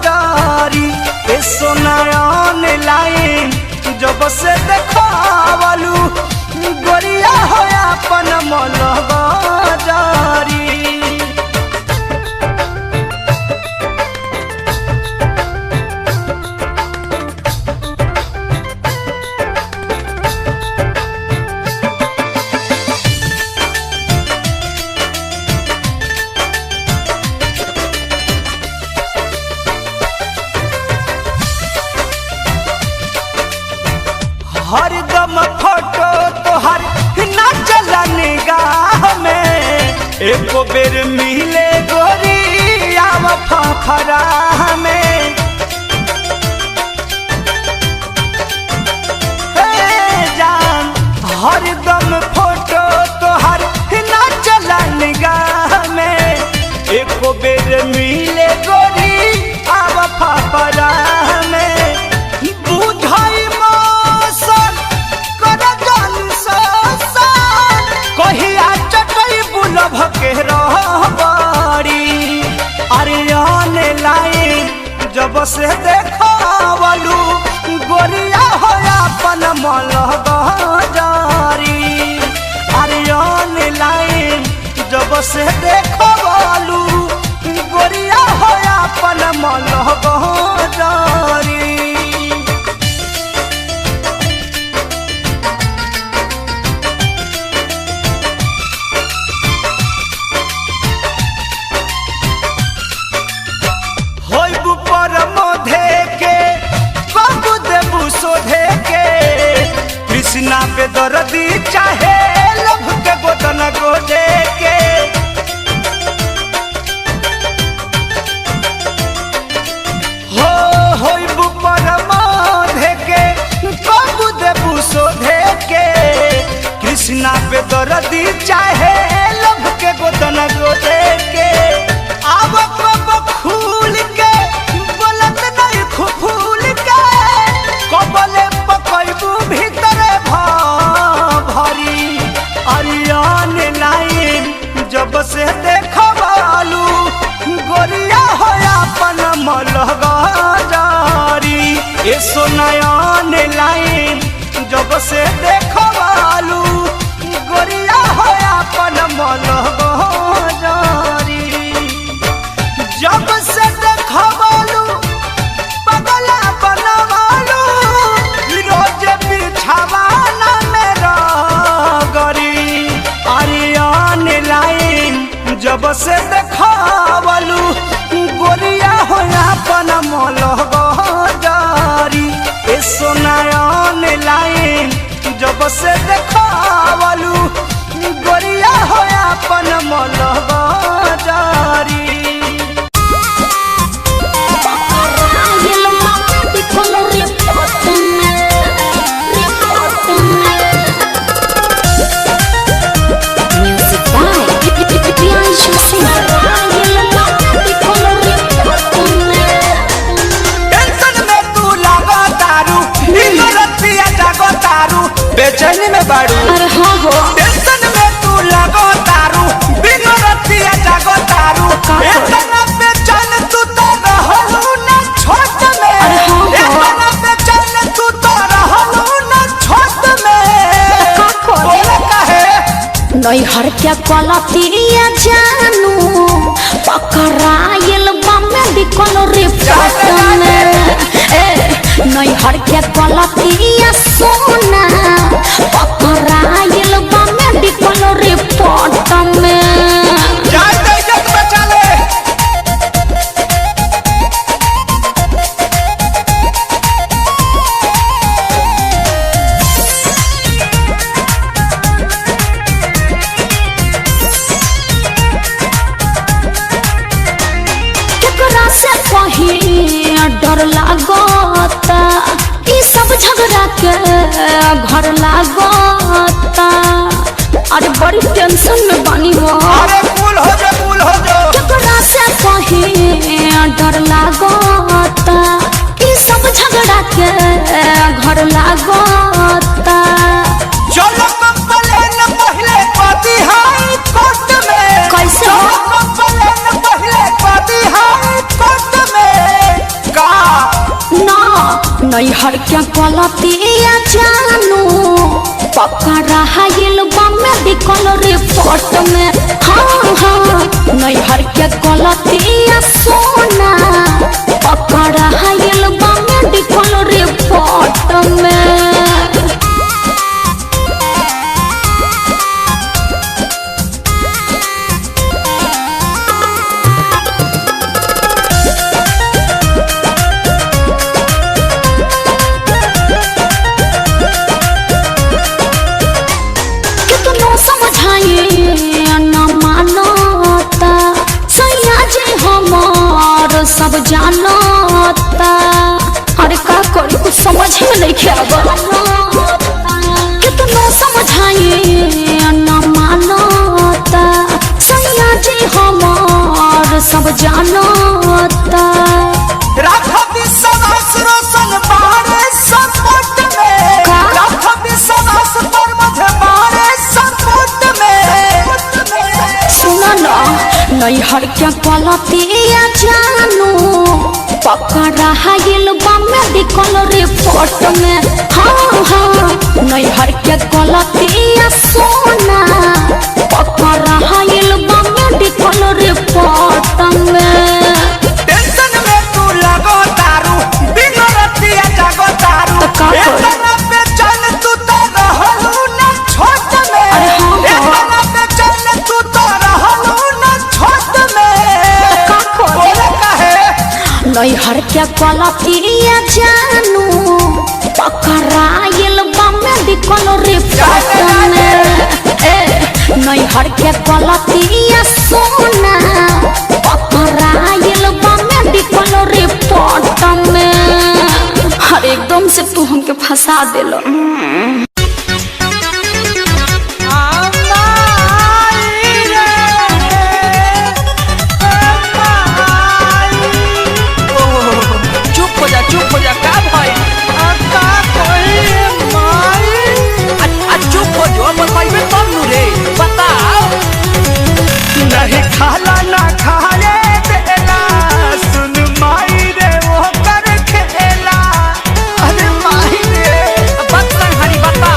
Speaker 2: जारी ए सोनायन लाइन जब से देखावलू गोरिया हो अपन मलग जारी। हरदम फोटो तोहर ना चला निगाह में एको बेर मिले गोरी आव फखरा में जान हरदम फोटो तोहर ना चला निगाह में एको बेर मिले गोरी आव फखरा में बुझाई मौसम कर जान ससन कहिया चटई बुलभ के रहबड़ी अरे आने लाइन जब से देखावलू गोरिया हो अपन मलह जारी अरे आने लाइन जब से देखावलू गोरिया हो अपन मलह जारी कृष्णा पे दर्दी चाहे लभ के गोदन गोदे के हो परमाधे के बाबू देबू सोधे के कृष्णा पे दर्दी चाहे लभ के गोदन गोदे के आब कब खूल के बोलत नहीं फूल के कबले पकैबू भीतर भरी अरियान लाइन जब से देखवालू गोरिया हो अपन मलह जारी ए सोनयान लाइन जब से देखवालू गोरिया हो अपन मलह जारी जब से देखवालू पगला बनवालू रोज बिछावाना मेरा गरी अरियान लाइन जब से देखावलू गोरिया हो अपन मलह जारी ए सोनायान लाइन जब से देखावलू गोरिया हो अपन मलह जारी बेचैनी में बाड़ू
Speaker 1: अरे हाँ हो
Speaker 2: टेंशन में तू लगो तारू बिनो रतिया जागो तारू इतना बेचैन तू तो रहलू ना छोट में इतना बेचैन तू तो रहलू ना छोट में बोले काहे
Speaker 1: नैहर के कलतिया जानू पकड़ाइल मेडिकल रिपोर्ट में नैहर के कलतिया सोना पकड़ाइल मेडिकल रिपोर्ट में
Speaker 2: बचा ले
Speaker 1: केकरा से कहीं डर लागता ई सब झगड़ा के घर लागता अरे बड़ी टेंशन में बानी हो
Speaker 2: अरे कूल हो जा
Speaker 1: केकरा से कहीं डर लागता ई सब झगड़ा के घर लागता
Speaker 2: चलो कंप्लेन पहले पाती हाई कोर्ट में
Speaker 1: कैसे हो?
Speaker 2: चलो कंप्लेन पहले पाती हाई कोर्ट में का
Speaker 1: ना नैहर के कलतिया जानू पकड़ाइल मेडिकल रिपोर्ट में हाँ हाँ नैहर के कलतिया सोना पकड़ाइल मेडिकल रिपोर्ट में जानता। अरे का करी कुछ समझ में नहीं आवा, कितना समझाइए न मानता। सैया जी हमार सब जानता।
Speaker 2: राधा विश्वास रोशन बारे सपोर्ट में, राधा विश्वास पर मुझे बारे सपोर्ट में।
Speaker 1: सुना ना नैहर क्या गलतिया जानू, पकड़ा हाइल बा मेडिकल रिपोर्ट में। हाँ हाँ नैहर क्या गलतिया सोना, पकड़ा हाइल बा मेडिकल रिपोर्ट में।
Speaker 2: टेंशन में तू लगो दारू, बिन रतिया जागो दारू।
Speaker 1: तो का करी?
Speaker 2: इतना बेचैन तू तो रहलू ना छोट में।
Speaker 1: अरे हाँ, हाँ।
Speaker 2: इतना बेचैन तू तो रहलू ना छोट में।
Speaker 1: का करी?
Speaker 2: बोले काहे?
Speaker 1: नैहर क्या गलतिया जानू, पकड़ाइल बा मेडिकल रिपोर्ट में। नैहर क्या गलतिया सोना, पकड़ाइल बा मेडिकल रिपोर्ट में। हर एकदम से तू हमके फंसा देलो।
Speaker 4: चुप हो जा का भाई चुप हो जो अपन भाई में तब नु रे बताओ।
Speaker 2: नहीं खाला ना खाए देला, सुन माई रे वो कर खेला। अरे माई रे
Speaker 4: बता हरी बता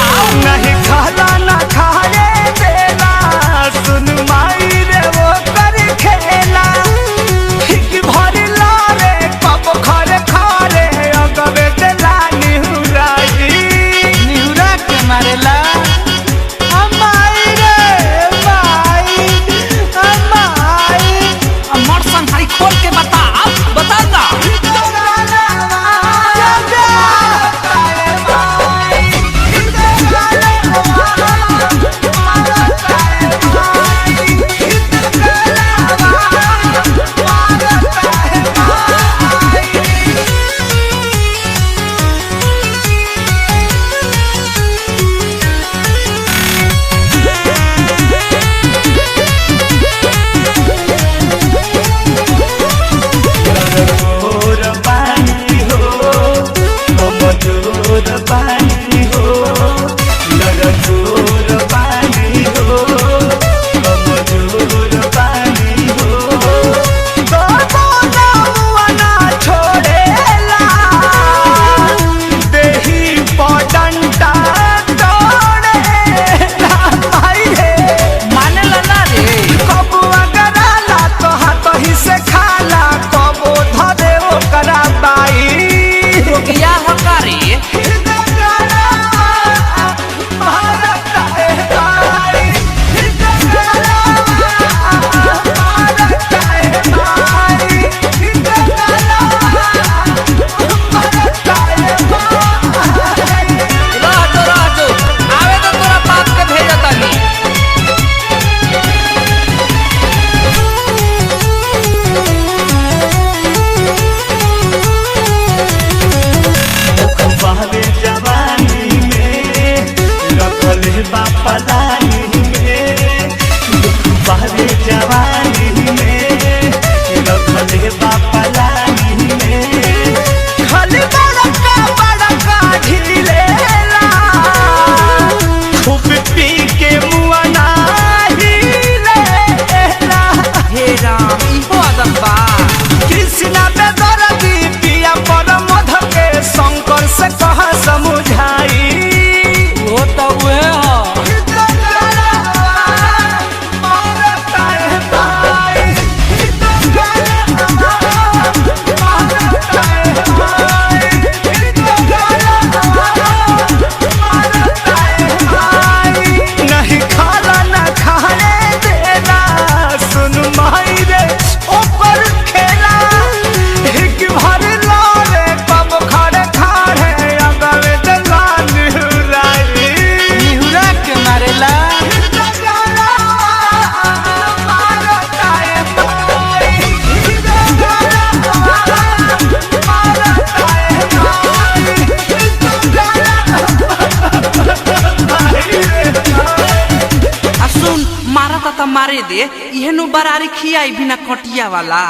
Speaker 4: तो मारे दे इहेनु बरारी खियाई बिना कटिया वाला।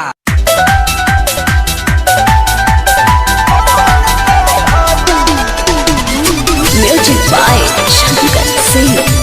Speaker 3: Music by Shankar Singh.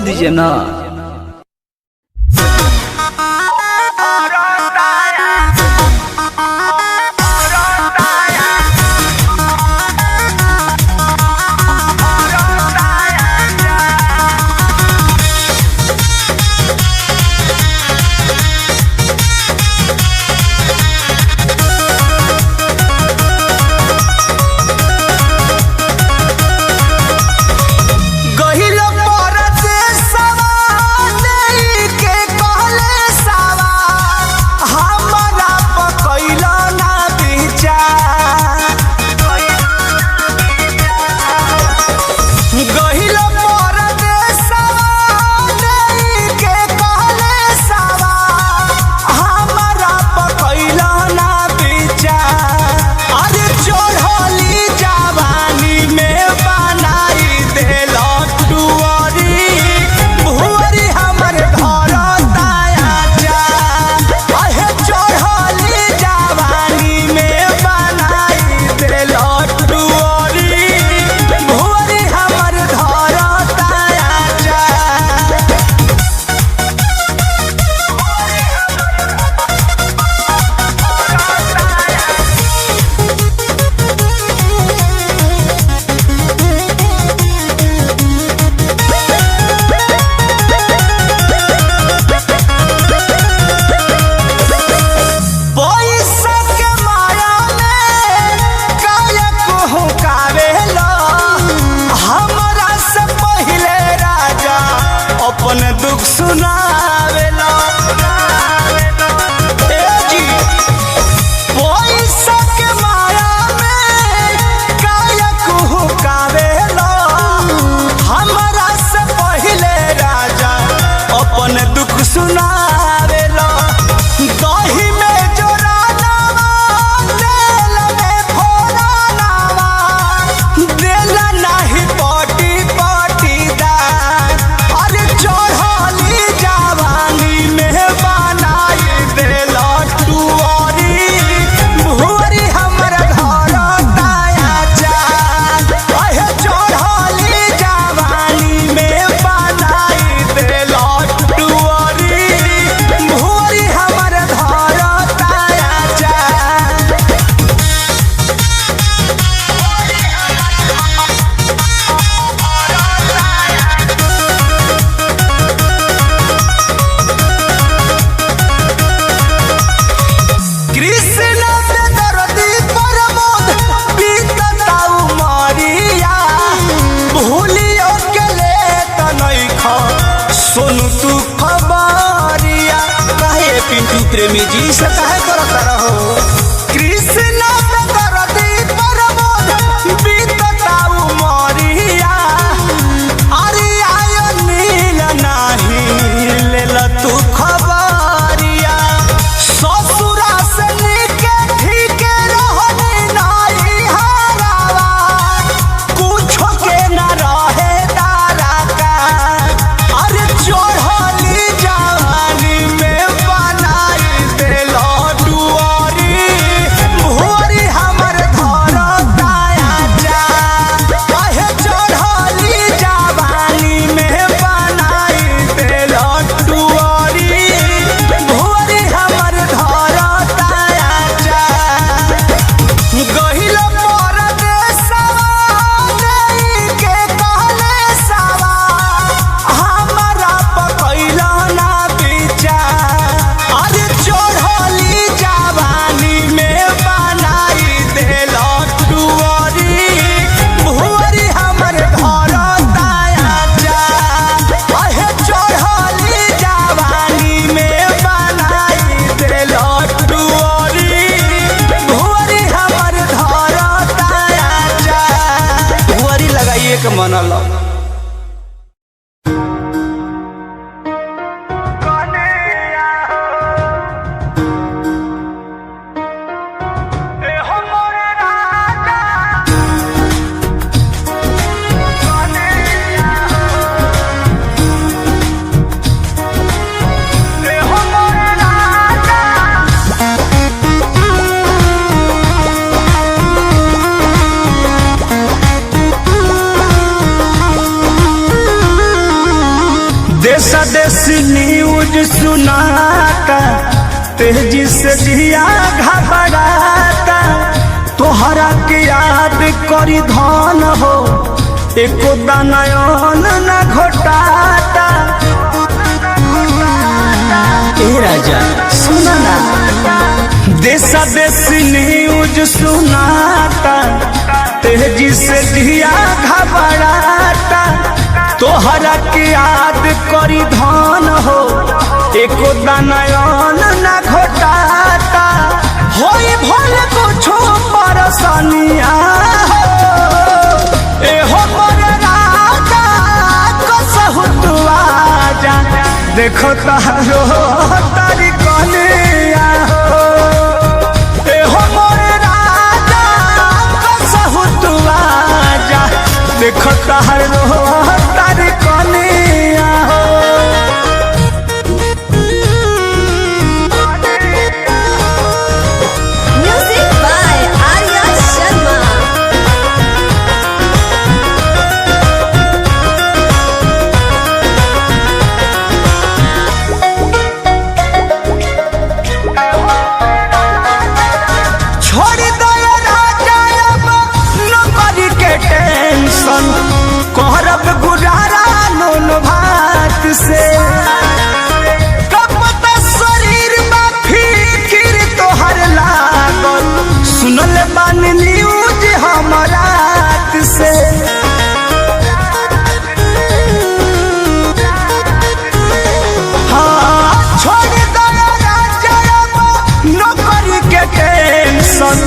Speaker 5: दीजिए ना।
Speaker 2: गहिल परदेसवा
Speaker 5: प्रेमी जी
Speaker 2: से काहे करत रहो कृष्ण दरदी परमोद बीतता उमरिया अरे आयो नील नाही लेल तू खबरिया ससुरा से निके ठीक रहनी नाही हरावा कुछो के न रहे तारा का अरे चढ़ली जवानी में बनाई देलो डुअरी भोरी हमर धरताया जा कहे चढ़ली जवानी में बनाई देलो डुअरी भोरी हमर धरताया जा गहिल परदेसवा नहीं के कहले सवा हमरा पकैला ना विचार अरे चढ़ली जवानी में बनाई देलो डुअरी भुअरी हमर धरताया जा अहे चढ़ली जवानी में बनाई देलो डुअरी भुअरी हमर धरताया जा
Speaker 5: बुआरी लगाइए के मनल
Speaker 2: देशा देशी न्यूज सुनाता तेजी से जिया घबराता तोहरा के याद करी धन हो एको दानयन न घोटाता
Speaker 5: ए राजा सुना ना
Speaker 2: देशा देशी न्यूज सुनाता तेजी से जिया घबराता तोहरा के याद करी धन हो एको दानयन न घोटाता होई भल कुछो परसनिया हो एहो मोर राजा कसहु तू आजा देखो तारो तारी कनिया हो एहो मोर राजा कसहु तू आजा देखो तारो तारी कनिया हो
Speaker 3: Music by Arya Sharma.
Speaker 2: छोड़ दो राजा अब नौकरी के टेंशन करब गुजारा नून भात से कब तक शरीर में फिकिर तोहर लागल सुनल बानी न्यूज हमारा से हाँ छोड़ दो राजा अब नौकरी के टेंशन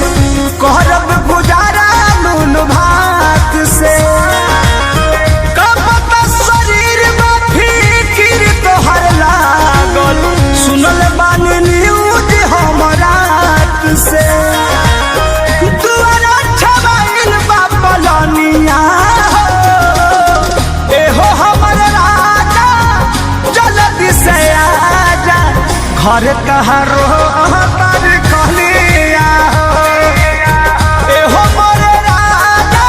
Speaker 2: करब गुजारा नून भात से कब तक शरीर में फिकिर तोहर लागल सुनल बानी न्यूज हमरा से दुआरा छबाइल बा पलनिया हो एहो हमर राजा जल्दी से आजा घर कहारो तार कहलिया हो एहो मोर राजा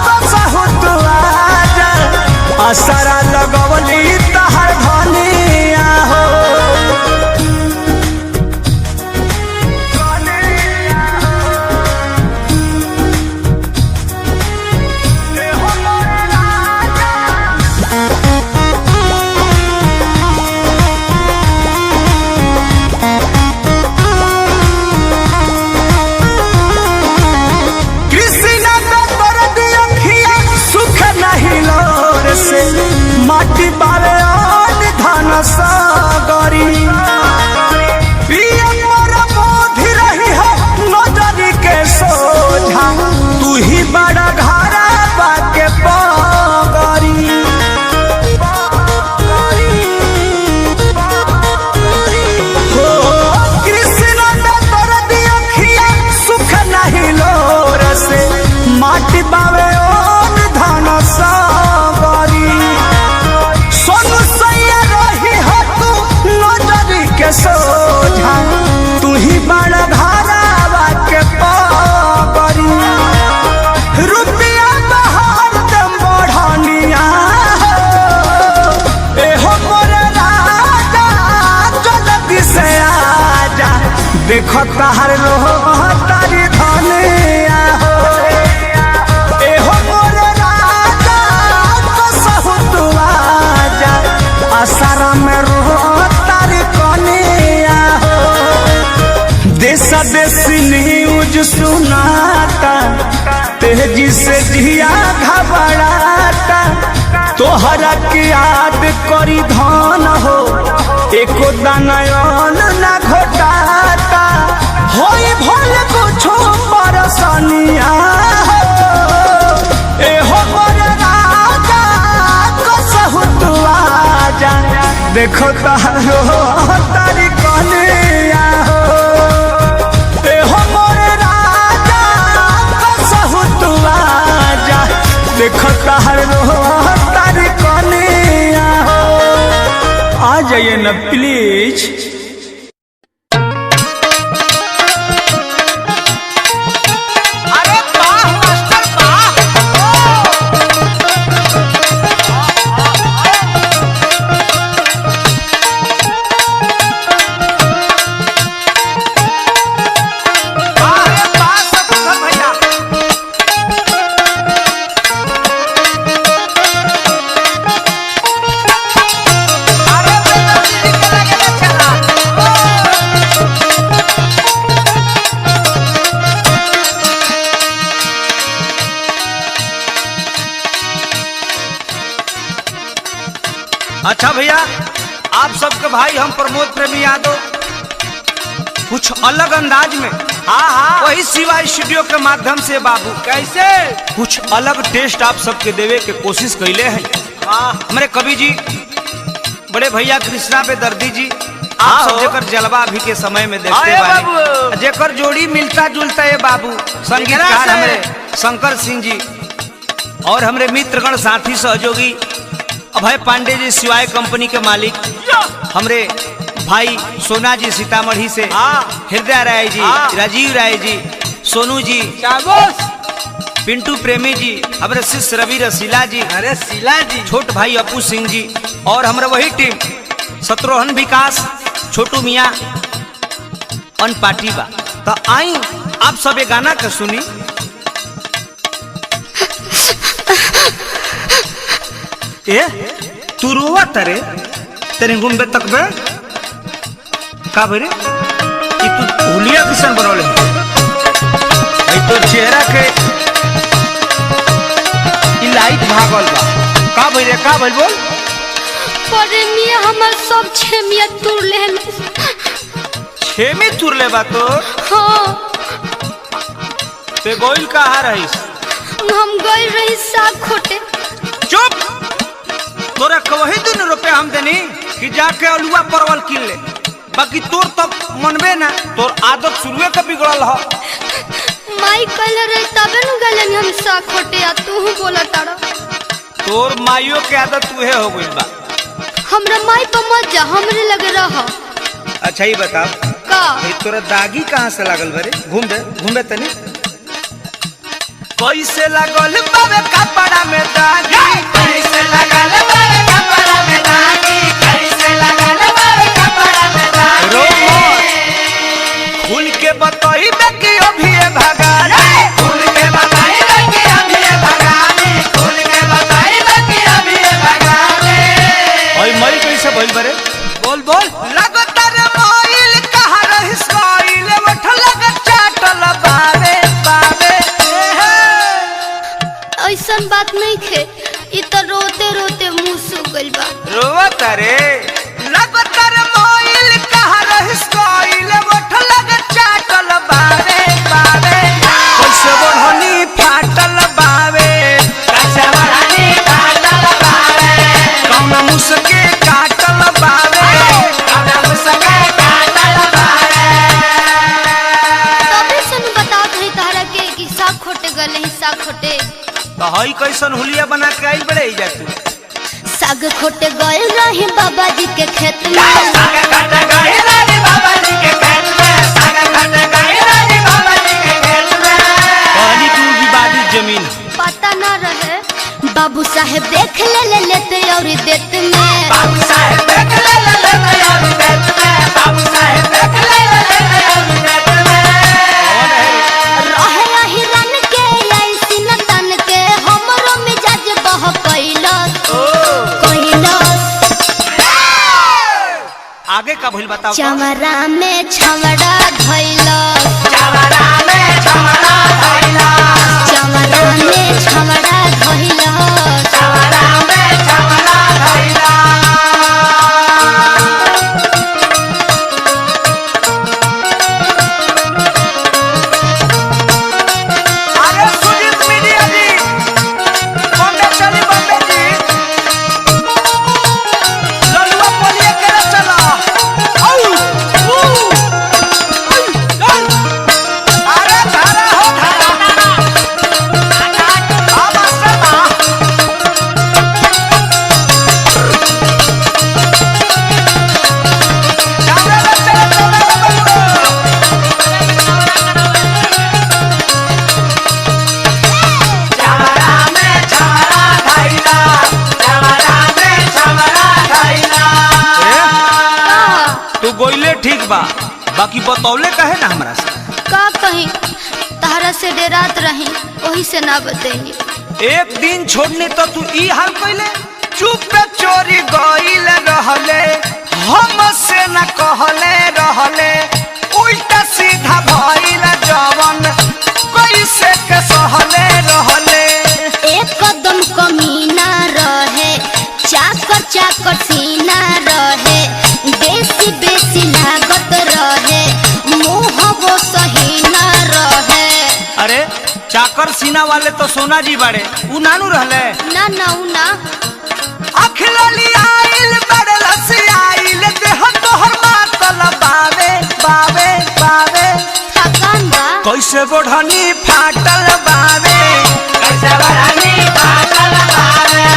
Speaker 2: कसहु तू आजा असरा लगवली तहर धनिया हो एहो मोर राजा माटी बारे के सोझा तू ही बड़ा धारावा के पागरी रुपया बहार दम बढ़निया एहो मोरे राजा जल्दी से आजा देखो तहर लोह तारी धनिया एहो मोरे राजा कसहु तू आजा आसारा में रोह तारी कनिया देश देशी न्यूज सुनाता तेजी से जिया घबराता तोहरा के याद करी धन हो एको दानयन ना घोटाता होई भल कुछो परसनिया एहो मोरे राजा कसहु तू आजा देखो तारो तारी कनिया एहो मोरे राजा कसहु तू आजा देखो तारो तारी कनिया आ जाइए न प्लीज।
Speaker 5: अच्छा भैया, आप सबके भाई हम प्रमोद प्रेमी यादव कुछ अलग अंदाज में वही शिवा स्टूडियो के माध्यम से बाबू कैसे कुछ अलग टेस्ट आप सबके देवे के कोशिश कैले हैं। हमारे कवि जी बड़े भैया कृष्णा पे दर्दी जी आप सब जेकर जलवा अभी के समय में देखते बाबू जेकर जोड़ी मिलता जुलता है बाबू संगीतकार हमारे शंकर सिंह जी और हमारे मित्रगण साथी सहयोगी अभय पांडे जी शिवाय कंपनी के मालिक हमरे भाई सोना जी सीतामढ़ी से हृदय राय जी राजीव राय जी सोनू जी पिंटू प्रेमी जी हमारे शिष्य रवि रसीला जी अरे शीला जी छोट भाई अपू सिंह जी और हमारे वही टीम शत्रुघ्न विकास छोटू मियाँ अन पार्टी बा तो आई आप सब ये गाना के सुनी। ए तू रोवा तरे तेरे घूमबे तक बे का भरे कि तू हुलिया किसन बनौले भाई तो चेहरा के लाइट भागल बा का भरे का भइल बोल
Speaker 1: परे मिया हमर सब छेमिया तुर लेन
Speaker 5: छेमी तुर ले बा तो
Speaker 1: हां
Speaker 5: ते गोइल कहां रहिस
Speaker 1: हम गइल रही साग खोटे।
Speaker 5: चुप तोरा कवही दिन रुपया हम देनी कि जाके अलुआ परवल किन ले बाकी तोर तब मनबे ना तोर आदत शुरुए के बिगड़ल ह
Speaker 1: माई कहले रही तबे न गलन हम साग खोटे आ तू बोला तारा
Speaker 5: तोर माइयो के आदत तुहे हो गइल बा
Speaker 1: हमरा माई पर मत जा हमरे लगे रह।
Speaker 5: अच्छा ही बता
Speaker 1: का
Speaker 5: तोरा दागी कहाँ से लागल बरे घूमबे तनी कैसे लागल बाबे कपड़ा में दागी कैसे लागल बाबे कपड़ा में दागी कैसे लागल बाबे कपड़ा में दागी रो खुल के बताई बे कि अभी भगानी खुल के बताई बे कि अभी भगानी खुल के बताई बे कि अभी भगानी ओए मई कैसे भइल बरे बोल बोल लगतर मोइल कहां रहिस कोइल उठल चाटल बावे बावे
Speaker 1: ऐसन बात नहीं खे इ त रोते रोते मुंह सूख गइल बा
Speaker 5: रोवत रे लगतर मोइल कहां रहिस कोइल उठल चाटल बावे बावे कैसे बढ़नी फाटल बावे कैसे बढ़नी फाटल बावे कौन मुसके काटल बावे कौन मुसके काटल बावे
Speaker 1: तबे सन बताओ थे तारा के कि साग खोटे गले ही साग खोटे
Speaker 5: तो हई कैसन हुलिया बना के आई बड़े जा तू
Speaker 1: साग खोटे गए रहे बाबा जी के खेत में
Speaker 5: साग काट गए भइल बताओ।
Speaker 1: चमरा में छमड़ा धइला,
Speaker 5: चमरा में छमड़ा धइला,
Speaker 1: चमरा में छमड़ा धइला,
Speaker 5: चमरा में छमड़ा धइला। अरे सुजीत मीडिया जी, बॉम्बे चली बॉम्बे जी, ललुआ बोलिए केरे चला। आउ अरे धारा हो धारा, अब असला कैमरा में चला चमरा में छमड़ा धइला, चमरा में छमड़ा धइला। तू गोइले ठीक बा, बाकी बतौले कहे ना हमरा से।
Speaker 1: का कहीं तहरा से डेरात रही, वही से ना बतेंगे।
Speaker 5: एक दिन छोड़ने तो तू ई हाल कइले, चुप पे चोरी गइल रहले, हमसे न कहले रहले, उल्टा सीधा भइल जवन कैसे के सहले रहले।
Speaker 1: एक कदम कमीना रहे, चाकर चाकर सीना रहे, बेसी बेसी लागत रहे, मुँह वो सही ना रहे।
Speaker 5: अरे चाकर सीना वाले तो सोना जी बाड़े, उ नानू रहले।
Speaker 1: ना ना उ ना,
Speaker 5: अखलली आइल बड़लस आइल, देह तोहर मातल बावे बावे बावे।
Speaker 1: थकान बा
Speaker 5: कैसे बढ़नी फाटल बावे, कैसे बढ़नी फाटल बावे,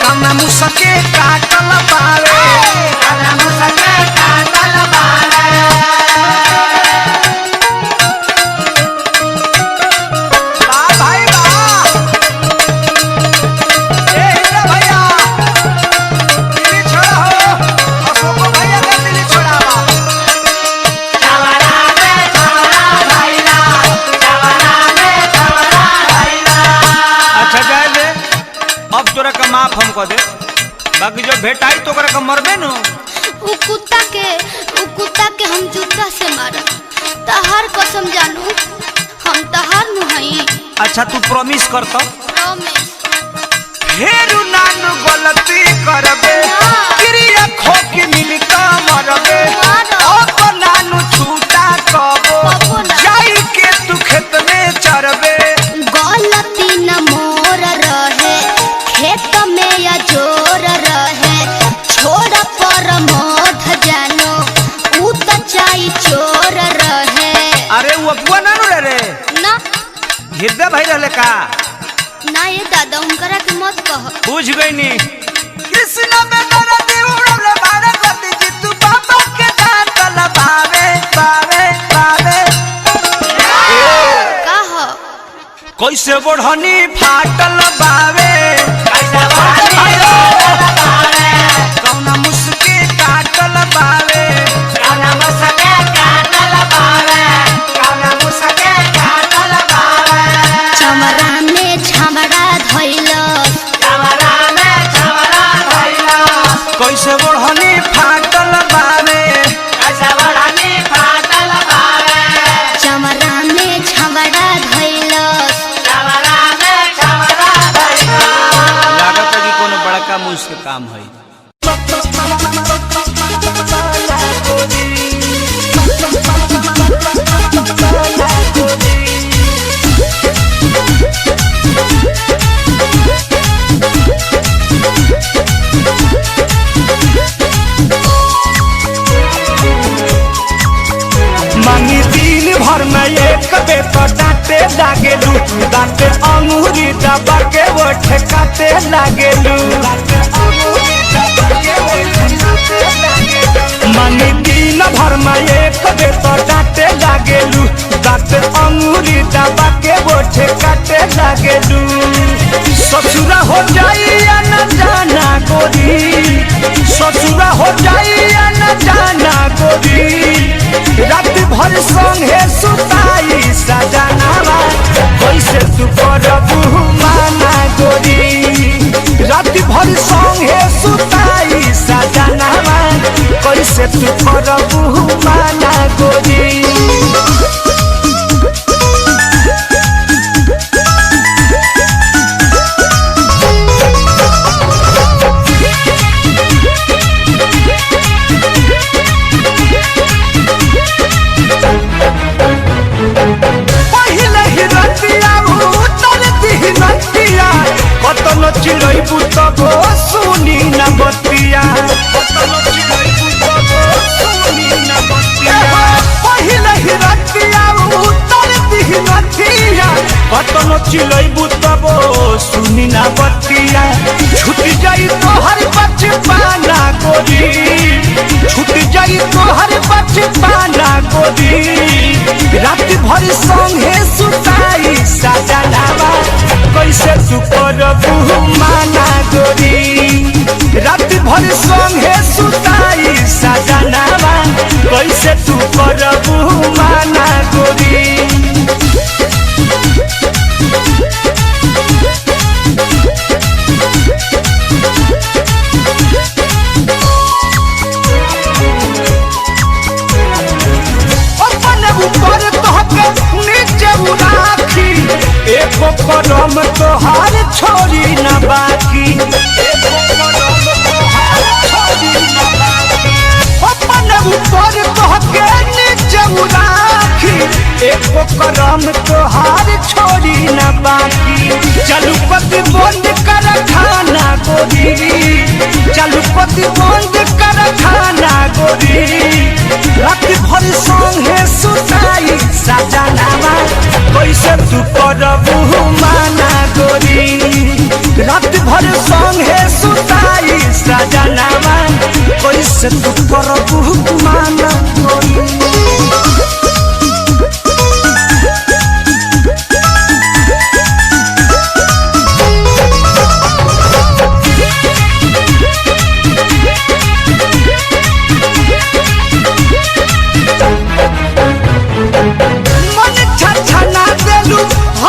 Speaker 5: कमना मुसके काटल बावे, कमना मुसके काटल बावे। वाह भाई वाह, ए हीरा भैया दिल्ली छोड़ा हो, अशोक भैया का दिल्ली छोड़ा बा। चमरा में छमड़ा धइला, चमरा में छमड़ा धइला। अच्छा जाए दे, अब तोरा का माफ हम कह दे, बाकी जो भेटाई तो ओकरा का मरबे नु।
Speaker 1: उ कुत्ता के हम जूता से मारा, तहार कसम जानू, हम तहार नु हई।
Speaker 5: अच्छा तू प्रॉमिस कर तो,
Speaker 1: प्रॉमिस।
Speaker 5: फेरू नानू गलती करबे, क्रिया खो के मिल का मरबे, अब नानू छूटा कबो,
Speaker 1: कबो ना।
Speaker 5: जाई के तू खेत में चरबे।
Speaker 1: गलती न मोर रहे, खेत में या जोर रहे, छोड़ पर मोध जानो, उ त चाई चोर रहे।
Speaker 5: अरे वो अबुआ नानू रे रे,
Speaker 1: ना
Speaker 5: हृदय भाई रहले का?
Speaker 1: ना ये दादा उनकरा के मत कह।
Speaker 5: बुझ गई नी। कृष्ण में दर्द उड़ले बारे गति जी, तू बाबा के दांतल बावे बावे बावे।
Speaker 1: का हो
Speaker 5: कैसे बढ़नी फाटल बावे, कैसे बढ़नी फाटल बावे, कौना मुसके काटल बावे, कौना मुसके काटल बावे, कौना मुसके काटल बावे।
Speaker 1: चमरा में छमड़ा धइलस,
Speaker 5: चमरा में छमड़ा धइलस, कैसे बढ़नी फाटल बावे, कैसे बढ़नी फाटल बावे,
Speaker 1: चमरा में छमड़ा धइलस।
Speaker 5: चमरा में छमड़ा धइलस। लागत है कि कोनो बड़का मुश्किल काम है।
Speaker 2: मांगी दिन भर में एक बेर तो डांटे लागेलू, दांते अंगूरी दबा के वो ठेकाते लागेलू। मांगी दिन भर में एक बेर तो डांटे लागेलू, दांते अंगूरी दबा के वो ठेकाते लागेलू। ससुरा हो जाई या न जाना गोरी, ससुरा हो जाई या न जाना गोरी, रात भर संगे सुताई सजनावा, कैसे तू करबू माना गोरी, रात भर संगे सुताई सजनावा, कैसे तू करबू माना गोरी। कतनो चिड़ैबू तब सुनी न बतिया, पहिले ही रतिया उतर दिही नथिया, कतनो चिड़ैबू तब सुनी न बतिया। छूट जाई तोहर बचपना गोरी, छूट जाई तोहर बचपना गोरी। रात भर संगे सुताई सजनावा कैसे तू करबू माना गोरी। रात भर संगे सुताई सजनावा कैसे तू करबू माना गोरी। एको कदम तोहार छोड़ी न बाकी, अपन ऊपर तोहके नीचे राखी। एको कदम तोहार छोड़ी न बाकी। चलू पति बंद कर खाना गोरी, चलू पति बंद कर खाना गोरी। रात भर संगे सुताई सजनावा कैसे तू करबू माना गोरी। रात भर संगे सुताई सजनावा कैसे तू करबू माना गोरी।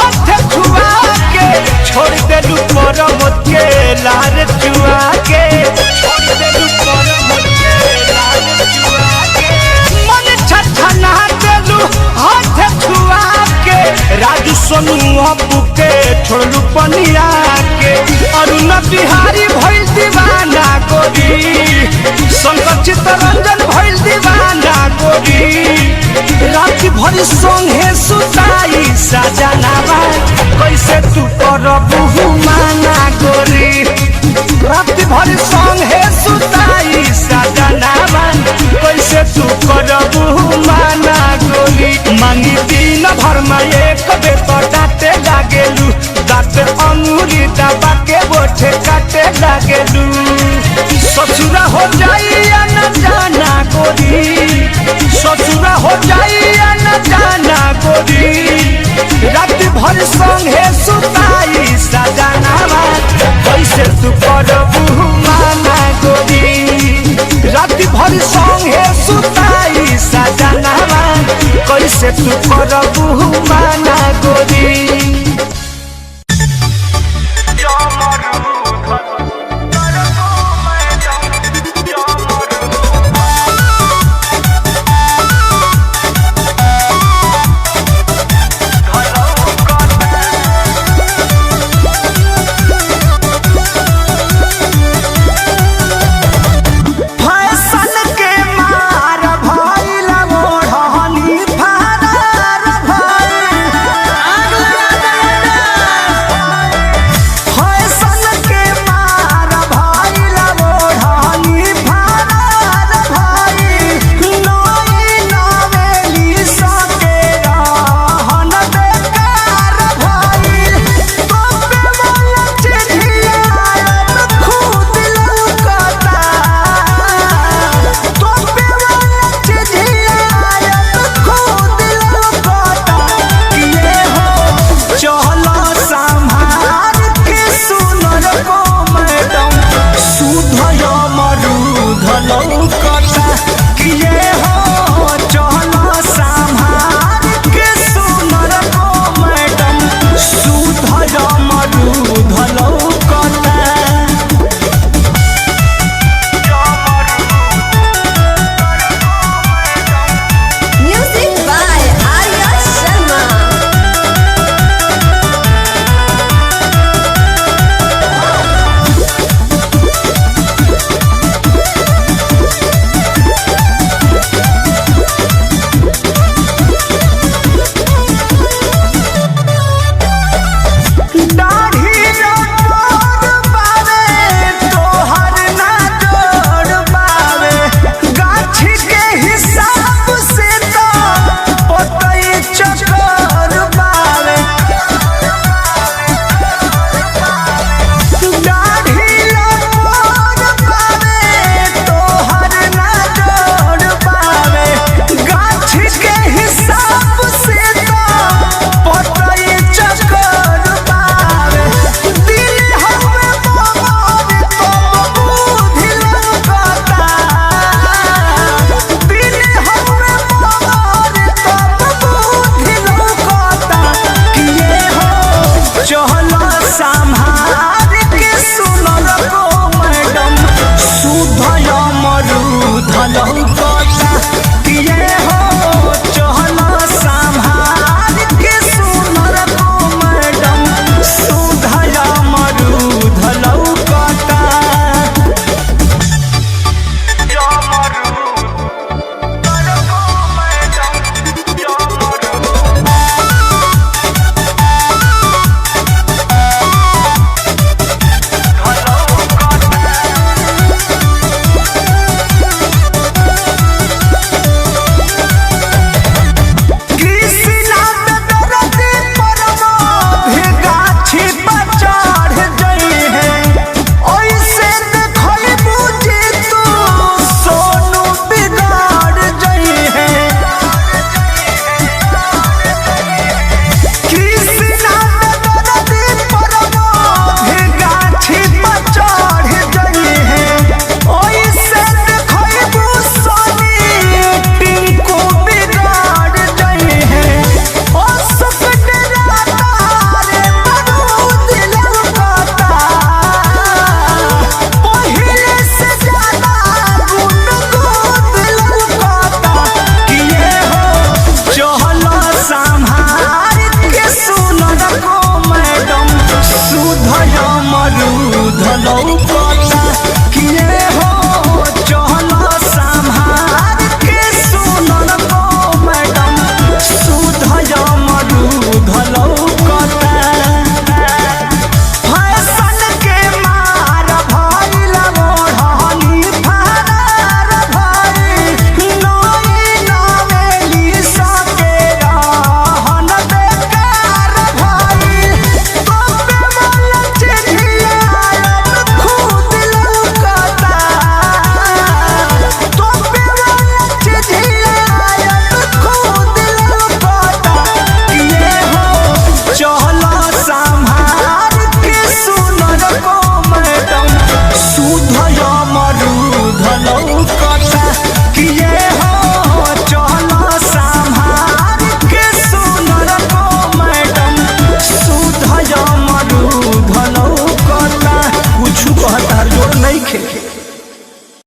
Speaker 2: लार चुआ के छोड़ देलू परमत के लार चुआ के। मन छछना देलू हाथ छुआ के। राजू सोनू अबू के छोड़लू पनिया के। अरुण बिहारी भइल दीवाना गोरी, शंकर चित्तरंजन भइल दीवाना गोरी। रात भर संगे सुताई सजनावा कैसे तू करबू माना गोरी। रात भर संगे सुताई सजनावा कैसे तू करबू माना गोरी। मांगी दिन भर में एक बेर तो डांटे लागेलू, दांत अंगूरी दबा के बोठे काटे लागेलू। ससुरा हो जाई न जाना गोरी, ससुरा हो जाई न जाना गोरी। रात भर संगे सुताई सजनावा कैसे तू करबू माना गोरी। रात भर संगे सुताई सजनावा कैसे तू करबू